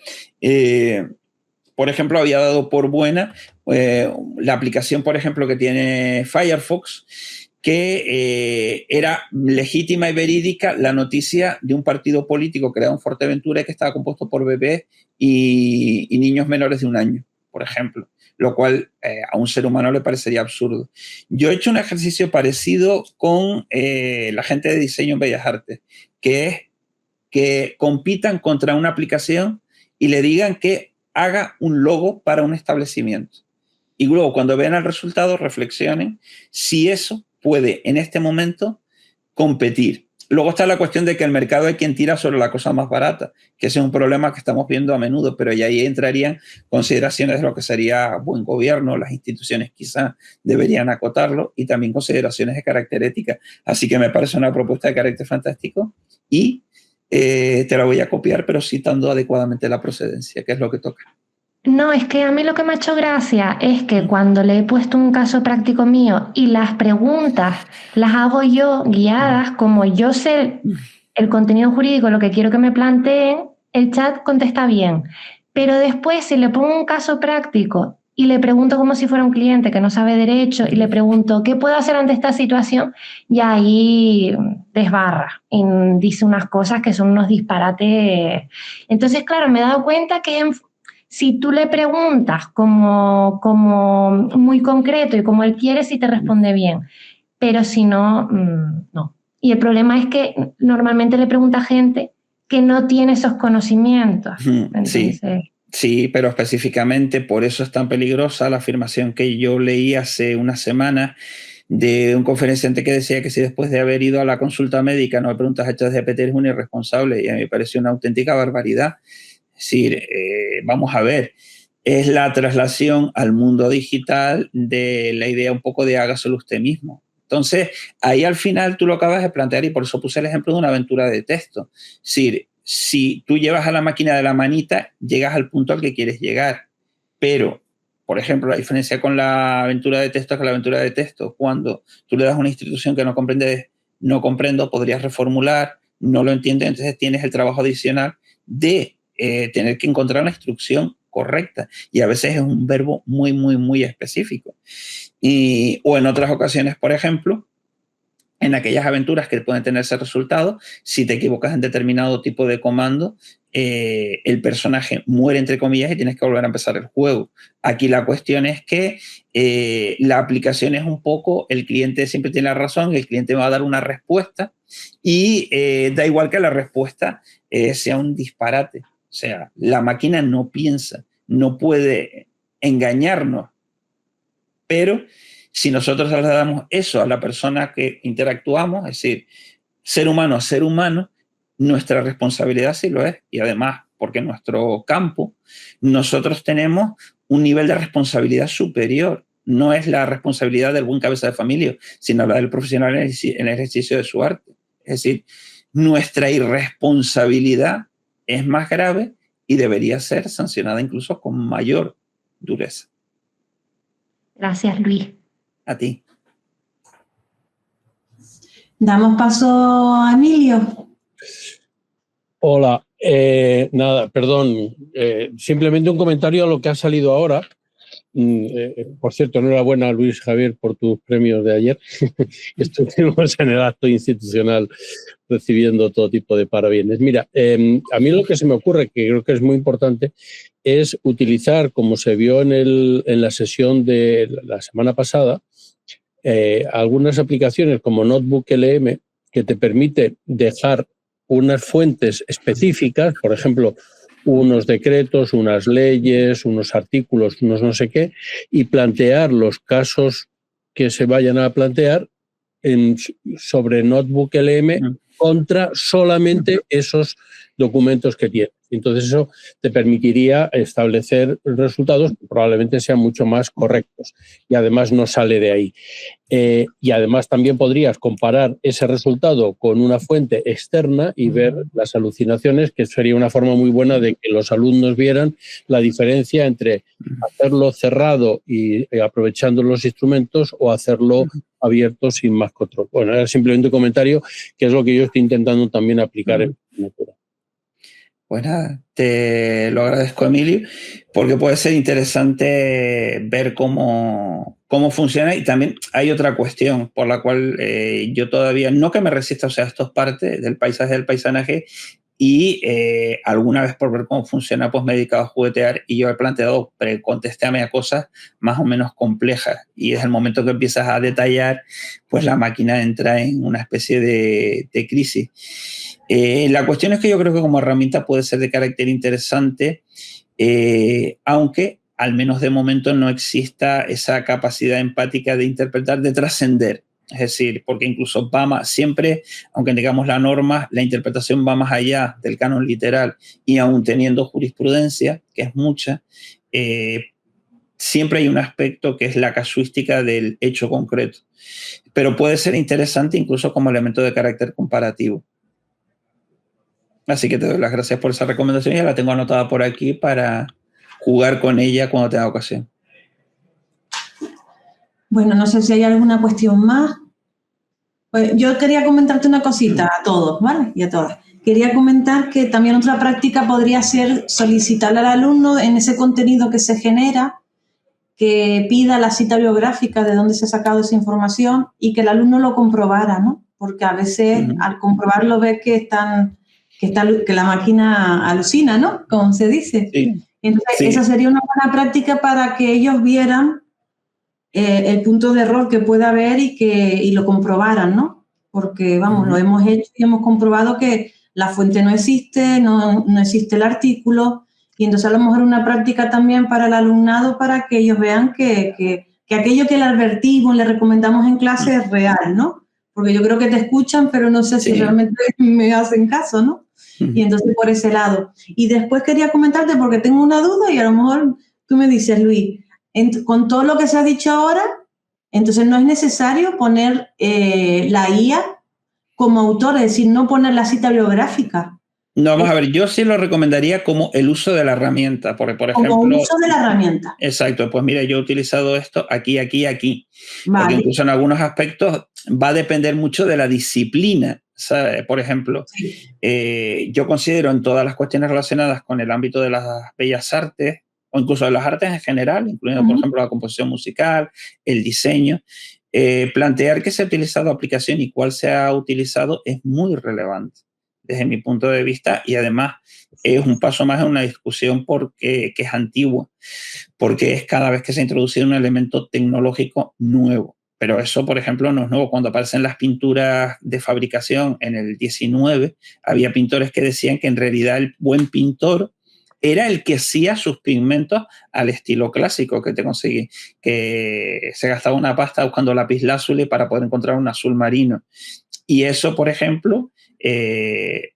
por ejemplo, había dado por buena la aplicación, por ejemplo, que tiene Firefox, que era legítima y verídica la noticia de un partido político creado en Fuerteventura que estaba compuesto por bebés y niños menores de 1 año, por ejemplo, lo cual a un ser humano le parecería absurdo. Yo he hecho un ejercicio parecido con la gente de diseño en Bellas Artes, que es que compitan contra una aplicación y le digan que haga un logo para un establecimiento. Y luego, cuando vean el resultado, reflexionen si eso puede en este momento competir. Luego está la cuestión de que el mercado hay quien tira sobre la cosa más barata, que ese es un problema que estamos viendo a menudo, pero ya ahí entrarían consideraciones de lo que sería buen gobierno, las instituciones quizás deberían acotarlo, y también consideraciones de carácter ética. Así que me parece una propuesta de carácter fantástico y te la voy a copiar, pero citando adecuadamente la procedencia, que es lo que toca. No, es que a mí lo que me ha hecho gracia es que cuando le he puesto un caso práctico mío y las preguntas las hago yo guiadas, como yo sé el contenido jurídico, lo que quiero que me planteen, el chat contesta bien. Pero después, si le pongo un caso práctico y le pregunto como si fuera un cliente que no sabe derecho y le pregunto ¿qué puedo hacer ante esta situación? Y ahí desbarra y dice unas cosas que son unos disparates. Entonces, claro, me he dado cuenta que Si tú le preguntas como muy concreto y como él quiere, sí te responde bien. Pero si no, no. Y el problema es que normalmente le pregunta a gente que no tiene esos conocimientos. Entonces, sí, pero específicamente por eso es tan peligrosa la afirmación que yo leí hace unas semanas de un conferenciante que decía que si después de haber ido a la consulta médica no le preguntas a ChatGPT eres un irresponsable, y a mí me pareció una auténtica barbaridad. Es decir, vamos a ver, es la traslación al mundo digital de la idea un poco de hágaselo usted mismo. Entonces, ahí al final tú lo acabas de plantear y por eso puse el ejemplo de una aventura de texto. Es decir, si tú llevas a la máquina de la manita, llegas al punto al que quieres llegar. Pero, por ejemplo, la diferencia con la aventura de texto es que la aventura de texto, cuando tú le das una institución que no comprendo, podrías reformular, no lo entiendes, entonces tienes el trabajo adicional de tener que encontrar la instrucción correcta. Y a veces es un verbo muy, muy, muy específico. O en otras ocasiones, por ejemplo, en aquellas aventuras que pueden tener ese resultado, si te equivocas en determinado tipo de comando, el personaje muere, entre comillas, y tienes que volver a empezar el juego. Aquí la cuestión es que la aplicación es un poco, el cliente siempre tiene la razón, el cliente va a dar una respuesta y da igual que la respuesta sea un disparate. O sea, la máquina no piensa, no puede engañarnos, pero si nosotros le damos eso a la persona que interactuamos, es decir, ser humano a ser humano, nuestra responsabilidad sí lo es. Y además, porque en nuestro campo nosotros tenemos un nivel de responsabilidad superior. No es la responsabilidad del buen cabeza de familia, sino la del profesional en el ejercicio de su arte. Es decir, nuestra irresponsabilidad es más grave y debería ser sancionada incluso con mayor dureza. Gracias, Luis. A ti. Damos paso a Emilio. Hola, nada, perdón, simplemente un comentario a lo que ha salido ahora. Por cierto, enhorabuena, Luis Javier, por tus premios de ayer. Estuvimos en el acto institucional recibiendo todo tipo de parabienes. Mira, a mí lo que se me ocurre, que creo que es muy importante, es utilizar, como se vio en la sesión de la semana pasada, algunas aplicaciones como NotebookLM que te permite dejar unas fuentes específicas, por ejemplo, unos decretos, unas leyes, unos artículos, unos no sé qué, y plantear los casos que se vayan a plantear sobre NotebookLM contra solamente esos documentos que tiene. Entonces eso te permitiría establecer resultados que probablemente sean mucho más correctos y además no sale de ahí. Y además también podrías comparar ese resultado con una fuente externa y ver las alucinaciones, que sería una forma muy buena de que los alumnos vieran la diferencia entre hacerlo cerrado y aprovechando los instrumentos o hacerlo abierto sin más control. Bueno, era simplemente un comentario que es lo que yo estoy intentando también aplicar en Natura. Pues nada, te lo agradezco, Emilio, porque puede ser interesante ver cómo funciona. Y también hay otra cuestión por la cual yo todavía, no que me resista, o sea, esto es parte del paisaje del paisanaje y alguna vez por ver cómo funciona, pues me he dedicado a juguetear y yo he planteado, contestéame a cosas más o menos complejas y desde el momento que empiezas a detallar, pues la máquina entra en una especie de crisis. La cuestión es que yo creo que como herramienta puede ser de carácter interesante, aunque al menos de momento no exista esa capacidad empática de interpretar, de trascender. Es decir, porque incluso siempre, aunque tengamos la norma, la interpretación va más allá del canon literal y aún teniendo jurisprudencia, que es mucha, siempre hay un aspecto que es la casuística del hecho concreto. Pero puede ser interesante incluso como elemento de carácter comparativo. Así que te doy las gracias por esa recomendación. Ya la tengo anotada por aquí para jugar con ella cuando tenga ocasión. Bueno, no sé si hay alguna cuestión más. Pues yo quería comentarte una cosita a todos, ¿vale? Y a todas. Quería comentar que también otra práctica podría ser solicitarle al alumno en ese contenido que se genera que pida la cita biográfica de dónde se ha sacado esa información y que el alumno lo comprobara, ¿no? Porque a veces al comprobarlo ve que la máquina alucina, ¿no? Como se dice. Sí. Entonces, esa sería una buena práctica para que ellos vieran el punto de error que puede haber y lo comprobaran, ¿no? Porque, vamos, lo hemos hecho y hemos comprobado que la fuente no existe, no existe el artículo, y entonces a lo mejor una práctica también para el alumnado para que ellos vean que aquello que le advertimos, le recomendamos en clase es real, ¿no? Porque yo creo que te escuchan, pero no sé si realmente me hacen caso, ¿no? Y entonces por ese lado. Y después quería comentarte, porque tengo una duda y a lo mejor tú me dices, Luis, con todo lo que se ha dicho ahora, entonces no es necesario poner la IA como autor, es decir, no poner la cita bibliográfica. No, vamos a ver, yo sí lo recomendaría como el uso de la herramienta. Por ejemplo, como uso de la herramienta. Exacto, pues mira, yo he utilizado esto aquí. Vale. Porque incluso en algunos aspectos va a depender mucho de la disciplina. ¿Sabes? Por ejemplo, yo considero en todas las cuestiones relacionadas con el ámbito de las bellas artes, o incluso de las artes en general, incluyendo, por ejemplo, la composición musical, el diseño, plantear qué se ha utilizado aplicación y cuál se ha utilizado es muy relevante desde mi punto de vista, y además es un paso más en una discusión que es antigua, porque es cada vez que se ha introducido un elemento tecnológico nuevo. Pero eso, por ejemplo, no es nuevo. Cuando aparecen las pinturas de fabricación en el 19, había pintores que decían que en realidad el buen pintor era el que hacía sus pigmentos al estilo clásico que te conseguí, que se gastaba una pasta buscando lapislázuli para poder encontrar un azul marino. Y eso, por ejemplo,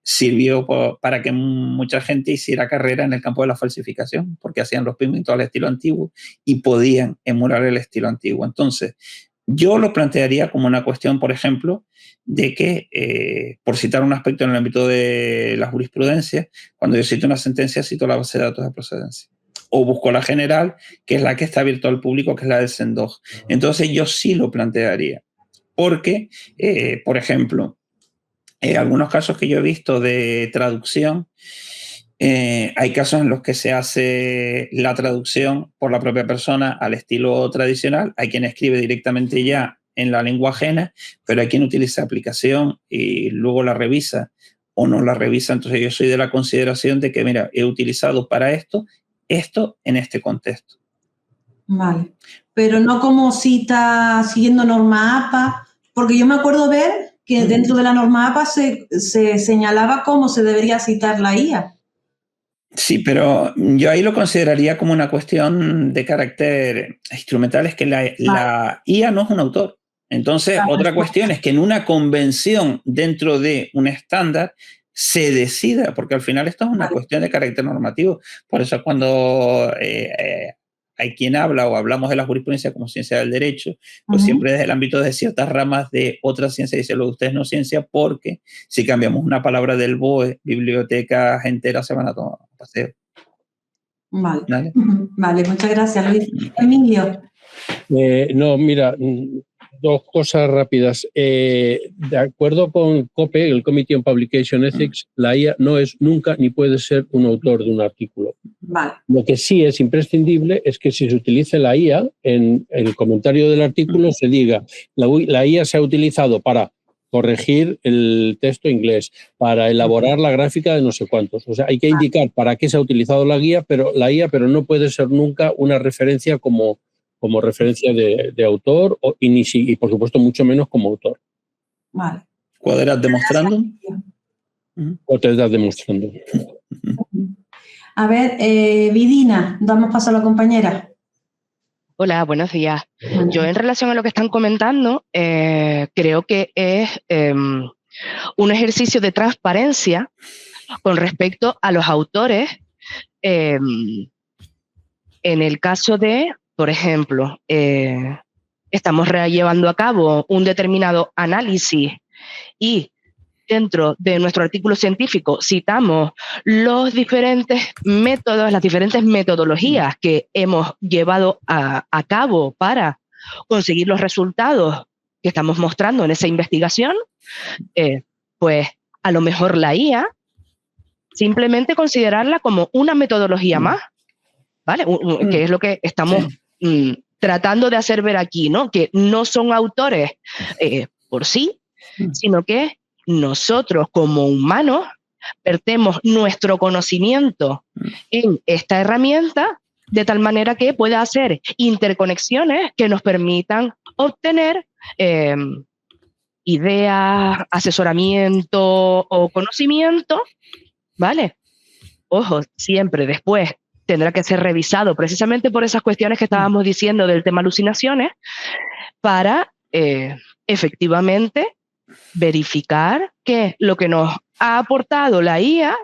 sirvió para que mucha gente hiciera carrera en el campo de la falsificación, porque hacían los pigmentos al estilo antiguo y podían emular el estilo antiguo. Entonces, yo lo plantearía como una cuestión, por ejemplo, de que, por citar un aspecto en el ámbito de la jurisprudencia, cuando yo cito una sentencia, cito la base de datos de procedencia. O busco la general, que es la que está abierta al público, que es la del CEN2. Entonces, yo sí lo plantearía. Porque, por ejemplo, algunos casos que yo he visto de traducción, hay casos en los que se hace la traducción por la propia persona al estilo tradicional. Hay quien escribe directamente ya en la lengua ajena, pero hay quien utiliza aplicación y luego la revisa o no la revisa. Entonces yo soy de la consideración de que, mira, he utilizado para esto en este contexto. Vale, pero no como cita siguiendo norma APA, porque yo me acuerdo ver que dentro de la norma APA se señalaba cómo se debería citar la IA. Sí, pero yo ahí lo consideraría como una cuestión de carácter instrumental, es que la IA no es un autor. Entonces, otra cuestión es que en una convención dentro de un estándar se decida, porque al final esto es una cuestión de carácter normativo. Por eso cuando hay quien habla o hablamos de la jurisprudencia como ciencia del derecho, pues siempre desde el ámbito de ciertas ramas de otra ciencia dice lo de ustedes no es ciencia, porque si cambiamos una palabra del BOE, bibliotecas enteras se van a tomar un paseo. Vale. Vale, muchas gracias, Luis. Emilio. No, mira, dos cosas rápidas. De acuerdo con COPE, el Committee on Publication Ethics, la IA no es nunca ni puede ser un autor de un artículo. Vale. Lo que sí es imprescindible es que si se utilice la IA, en el comentario del artículo se diga la IA se ha utilizado para corregir el texto inglés, para elaborar la gráfica de no sé cuántos. O sea, hay que indicar para qué se ha utilizado la IA, pero no puede ser nunca una referencia como referencia de autor y, por supuesto, mucho menos como autor. Vale. ¿Cuadras demostrando? Cuadras demostrando. A ver, Vidina, damos paso a la compañera. Hola, buenos días. Yo en relación a lo que están comentando, creo que es un ejercicio de transparencia con respecto a los autores. En el caso de, por ejemplo, estamos llevando a cabo un determinado análisis y dentro de nuestro artículo científico citamos los diferentes métodos, las diferentes metodologías que hemos llevado a cabo para conseguir los resultados que estamos mostrando en esa investigación, pues a lo mejor la IA, simplemente considerarla como una metodología más, ¿vale? Que es lo que estamos tratando de hacer ver aquí, ¿no? Que no son autores por sí, sino que nosotros como humanos vertemos nuestro conocimiento en esta herramienta de tal manera que pueda hacer interconexiones que nos permitan obtener ideas, asesoramiento o conocimiento, ¿vale? Ojo, siempre después tendrá que ser revisado precisamente por esas cuestiones que estábamos diciendo del tema alucinaciones para efectivamente verificar que lo que nos ha aportado la IA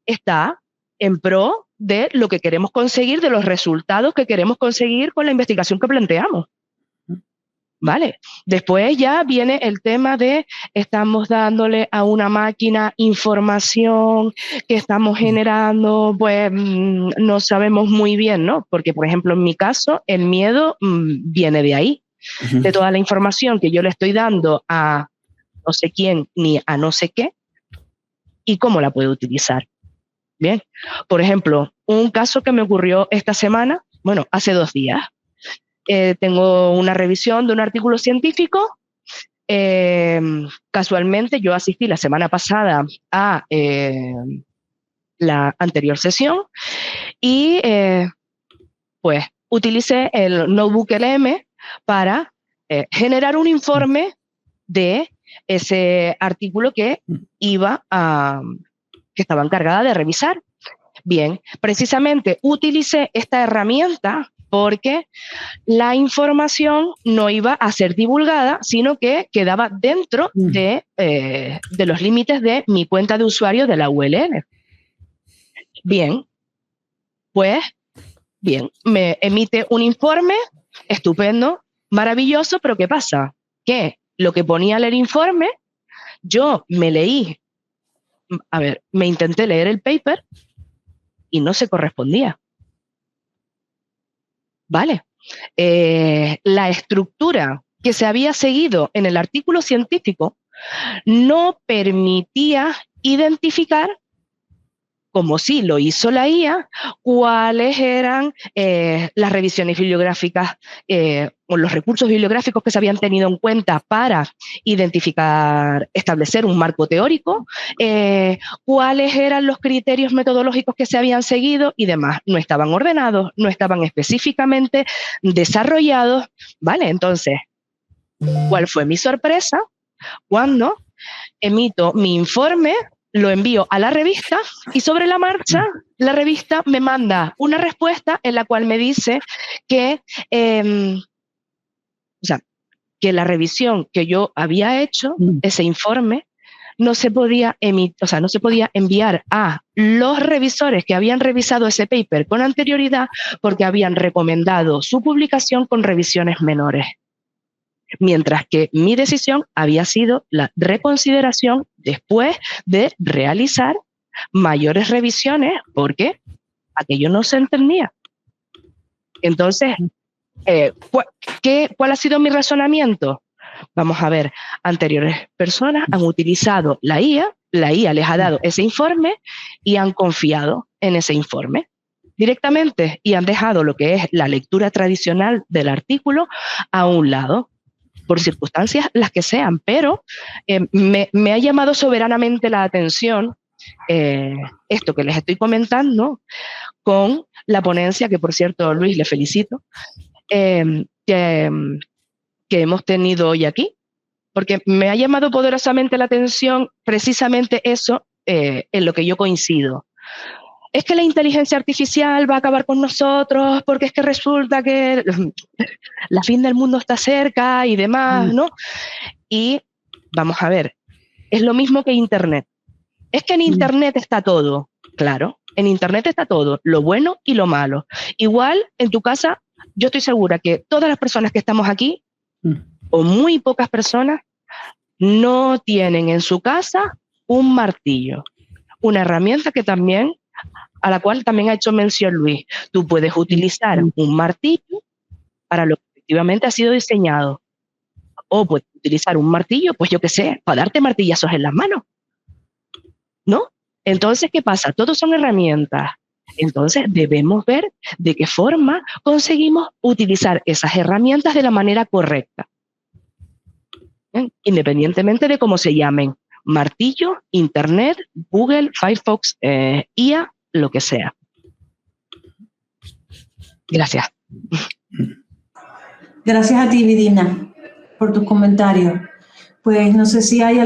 está en pro de lo que queremos conseguir, de los resultados que queremos conseguir con la investigación que planteamos. Vale, después ya viene el tema de estamos dándole a una máquina información que estamos generando, pues no sabemos muy bien, ¿no? Porque, por ejemplo, en mi caso, el miedo viene de ahí, de toda la información que yo le estoy dando a no sé quién ni a no sé qué y cómo la puedo utilizar. Bien, por ejemplo, un caso que me ocurrió esta semana, bueno, hace 2 días. Tengo una revisión de un artículo científico. Casualmente yo asistí la semana pasada a la anterior sesión y pues utilicé el notebook LM para generar un informe de ese artículo que estaba encargada de revisar. Bien, precisamente utilicé esta herramienta porque la información no iba a ser divulgada, sino que quedaba dentro de los límites de mi cuenta de usuario de la ULL. Bien, pues, bien, me emite un informe estupendo, maravilloso, pero ¿qué pasa? Que lo que ponía en el informe, yo me intenté leer el paper y no se correspondía. Vale. La estructura que se había seguido en el artículo científico no permitía identificar, como sí lo hizo la IA, cuáles eran las revisiones bibliográficas o los recursos bibliográficos que se habían tenido en cuenta para identificar, establecer un marco teórico, cuáles eran los criterios metodológicos que se habían seguido y demás. No estaban ordenados, no estaban específicamente desarrollados, ¿vale? Entonces, ¿cuál fue mi sorpresa? Cuando emito mi informe, lo envío a la revista y sobre la marcha la revista me manda una respuesta en la cual me dice que, que la revisión que yo había hecho, ese informe, no se podía no se podía enviar a los revisores que habían revisado ese paper con anterioridad porque habían recomendado su publicación con revisiones menores. Mientras que mi decisión había sido la reconsideración después de realizar mayores revisiones porque aquello no se entendía. Entonces, ¿cuál ha sido mi razonamiento? Vamos a ver, anteriores personas han utilizado la IA les ha dado ese informe y han confiado en ese informe directamente y han dejado lo que es la lectura tradicional del artículo a un lado, por circunstancias las que sean, pero me ha llamado soberanamente la atención esto que les estoy comentando con la ponencia, que por cierto, Luis, le felicito, que hemos tenido hoy aquí, porque me ha llamado poderosamente la atención precisamente eso en lo que yo coincido. Es que la inteligencia artificial va a acabar con nosotros porque es que resulta que la fin del mundo está cerca y demás, ¿no? Y vamos a ver, es lo mismo que Internet. Es que en Internet está todo, claro, en Internet está todo, lo bueno y lo malo. Igual en tu casa, yo estoy segura que todas las personas que estamos aquí, o muy pocas personas, no tienen en su casa un martillo, una herramienta a la cual también ha hecho mención Luis. Tú puedes utilizar un martillo para lo que efectivamente ha sido diseñado. O puedes utilizar un martillo, pues yo qué sé, para darte martillazos en las manos. ¿No? Entonces, ¿qué pasa? Todos son herramientas. Entonces, debemos ver de qué forma conseguimos utilizar esas herramientas de la manera correcta. ¿Bien? Independientemente de cómo se llamen. martillo, Internet, Google, Firefox, IA, lo que sea. Gracias. Gracias a ti, Vidina, por tus comentarios. Pues no sé si hay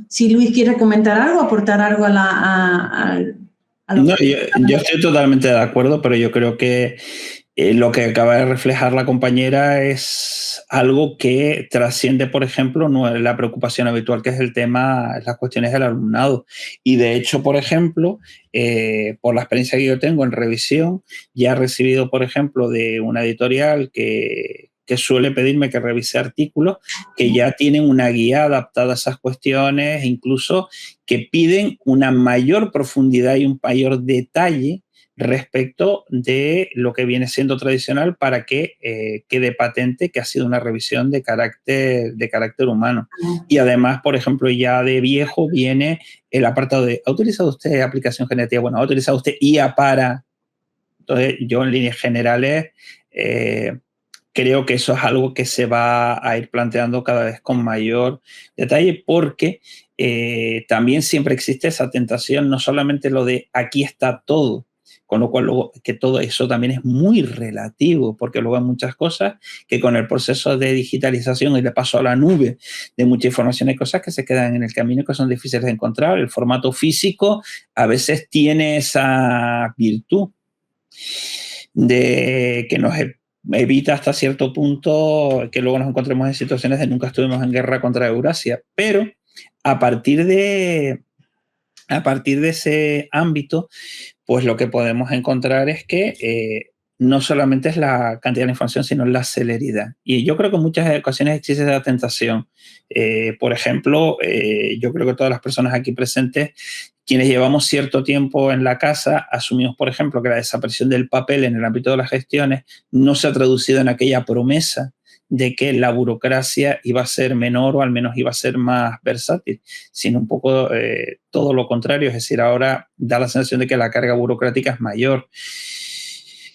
si Luis quiere comentar algo, aportar algo No, yo estoy totalmente de acuerdo, pero yo creo que lo que acaba de reflejar la compañera es algo que trasciende, por ejemplo, la preocupación habitual, que es el tema, las cuestiones del alumnado. Y de hecho, por ejemplo, por la experiencia que yo tengo en revisión, ya he recibido, por ejemplo, de una editorial que suele pedirme que revise artículos que ya tienen una guía adaptada a esas cuestiones, incluso que piden una mayor profundidad y un mayor detalle respecto de lo que viene siendo tradicional para que quede patente que ha sido una revisión de carácter humano. Y además, por ejemplo, ya de viejo viene el apartado de ¿ha utilizado usted aplicación generativa? Bueno, ¿ha utilizado usted IA para? Entonces, yo en líneas generales creo que eso es algo que se va a ir planteando cada vez con mayor detalle porque también siempre existe esa tentación, no solamente lo de aquí está todo, con lo cual luego, que todo eso también es muy relativo, porque luego hay muchas cosas que con el proceso de digitalización y de paso a la nube de mucha información hay cosas que se quedan en el camino que son difíciles de encontrar. El formato físico a veces tiene esa virtud de que nos evita hasta cierto punto que luego nos encontremos en situaciones de nunca estuvimos en guerra contra Eurasia, pero a partir de ese ámbito, pues lo que podemos encontrar es que no solamente es la cantidad de información, sino la celeridad. Y yo creo que en muchas ocasiones existe esa tentación. Por ejemplo, yo creo que todas las personas aquí presentes, quienes llevamos cierto tiempo en la casa, asumimos, por ejemplo, que la desaparición del papel en el ámbito de las gestiones no se ha traducido en aquella promesa de que la burocracia iba a ser menor o al menos iba a ser más versátil, sino un poco todo lo contrario, es decir, ahora da la sensación de que la carga burocrática es mayor.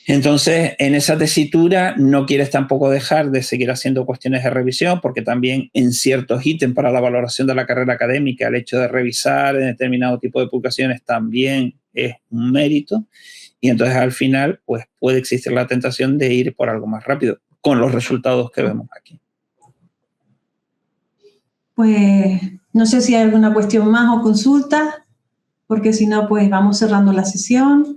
Entonces, en esa tesitura no quieres tampoco dejar de seguir haciendo cuestiones de revisión, porque también en ciertos ítems para la valoración de la carrera académica, el hecho de revisar en determinado tipo de publicaciones también es un mérito. Y entonces, al final, pues puede existir la tentación de ir por algo más rápido, con los resultados que vemos aquí. Pues no sé si hay alguna cuestión más o consulta, porque si no, pues vamos cerrando la sesión.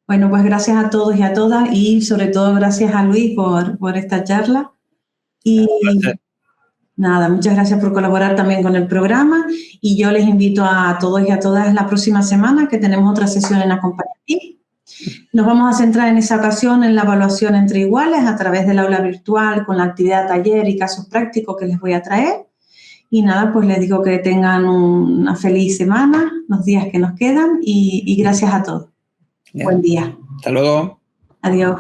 Bueno, pues gracias a todos y a todas y sobre todo gracias a Luis por esta charla. Y nada, muchas gracias por colaborar también con el programa y yo les invito a todos y a todas la próxima semana que tenemos otra sesión en Acompañatic. Nos vamos a centrar en esa ocasión en la evaluación entre iguales a través del aula virtual con la actividad taller y casos prácticos que les voy a traer. Y nada, pues les digo que tengan una feliz semana, los días que nos quedan y gracias a todos. Bien. Buen día. Hasta luego. Adiós.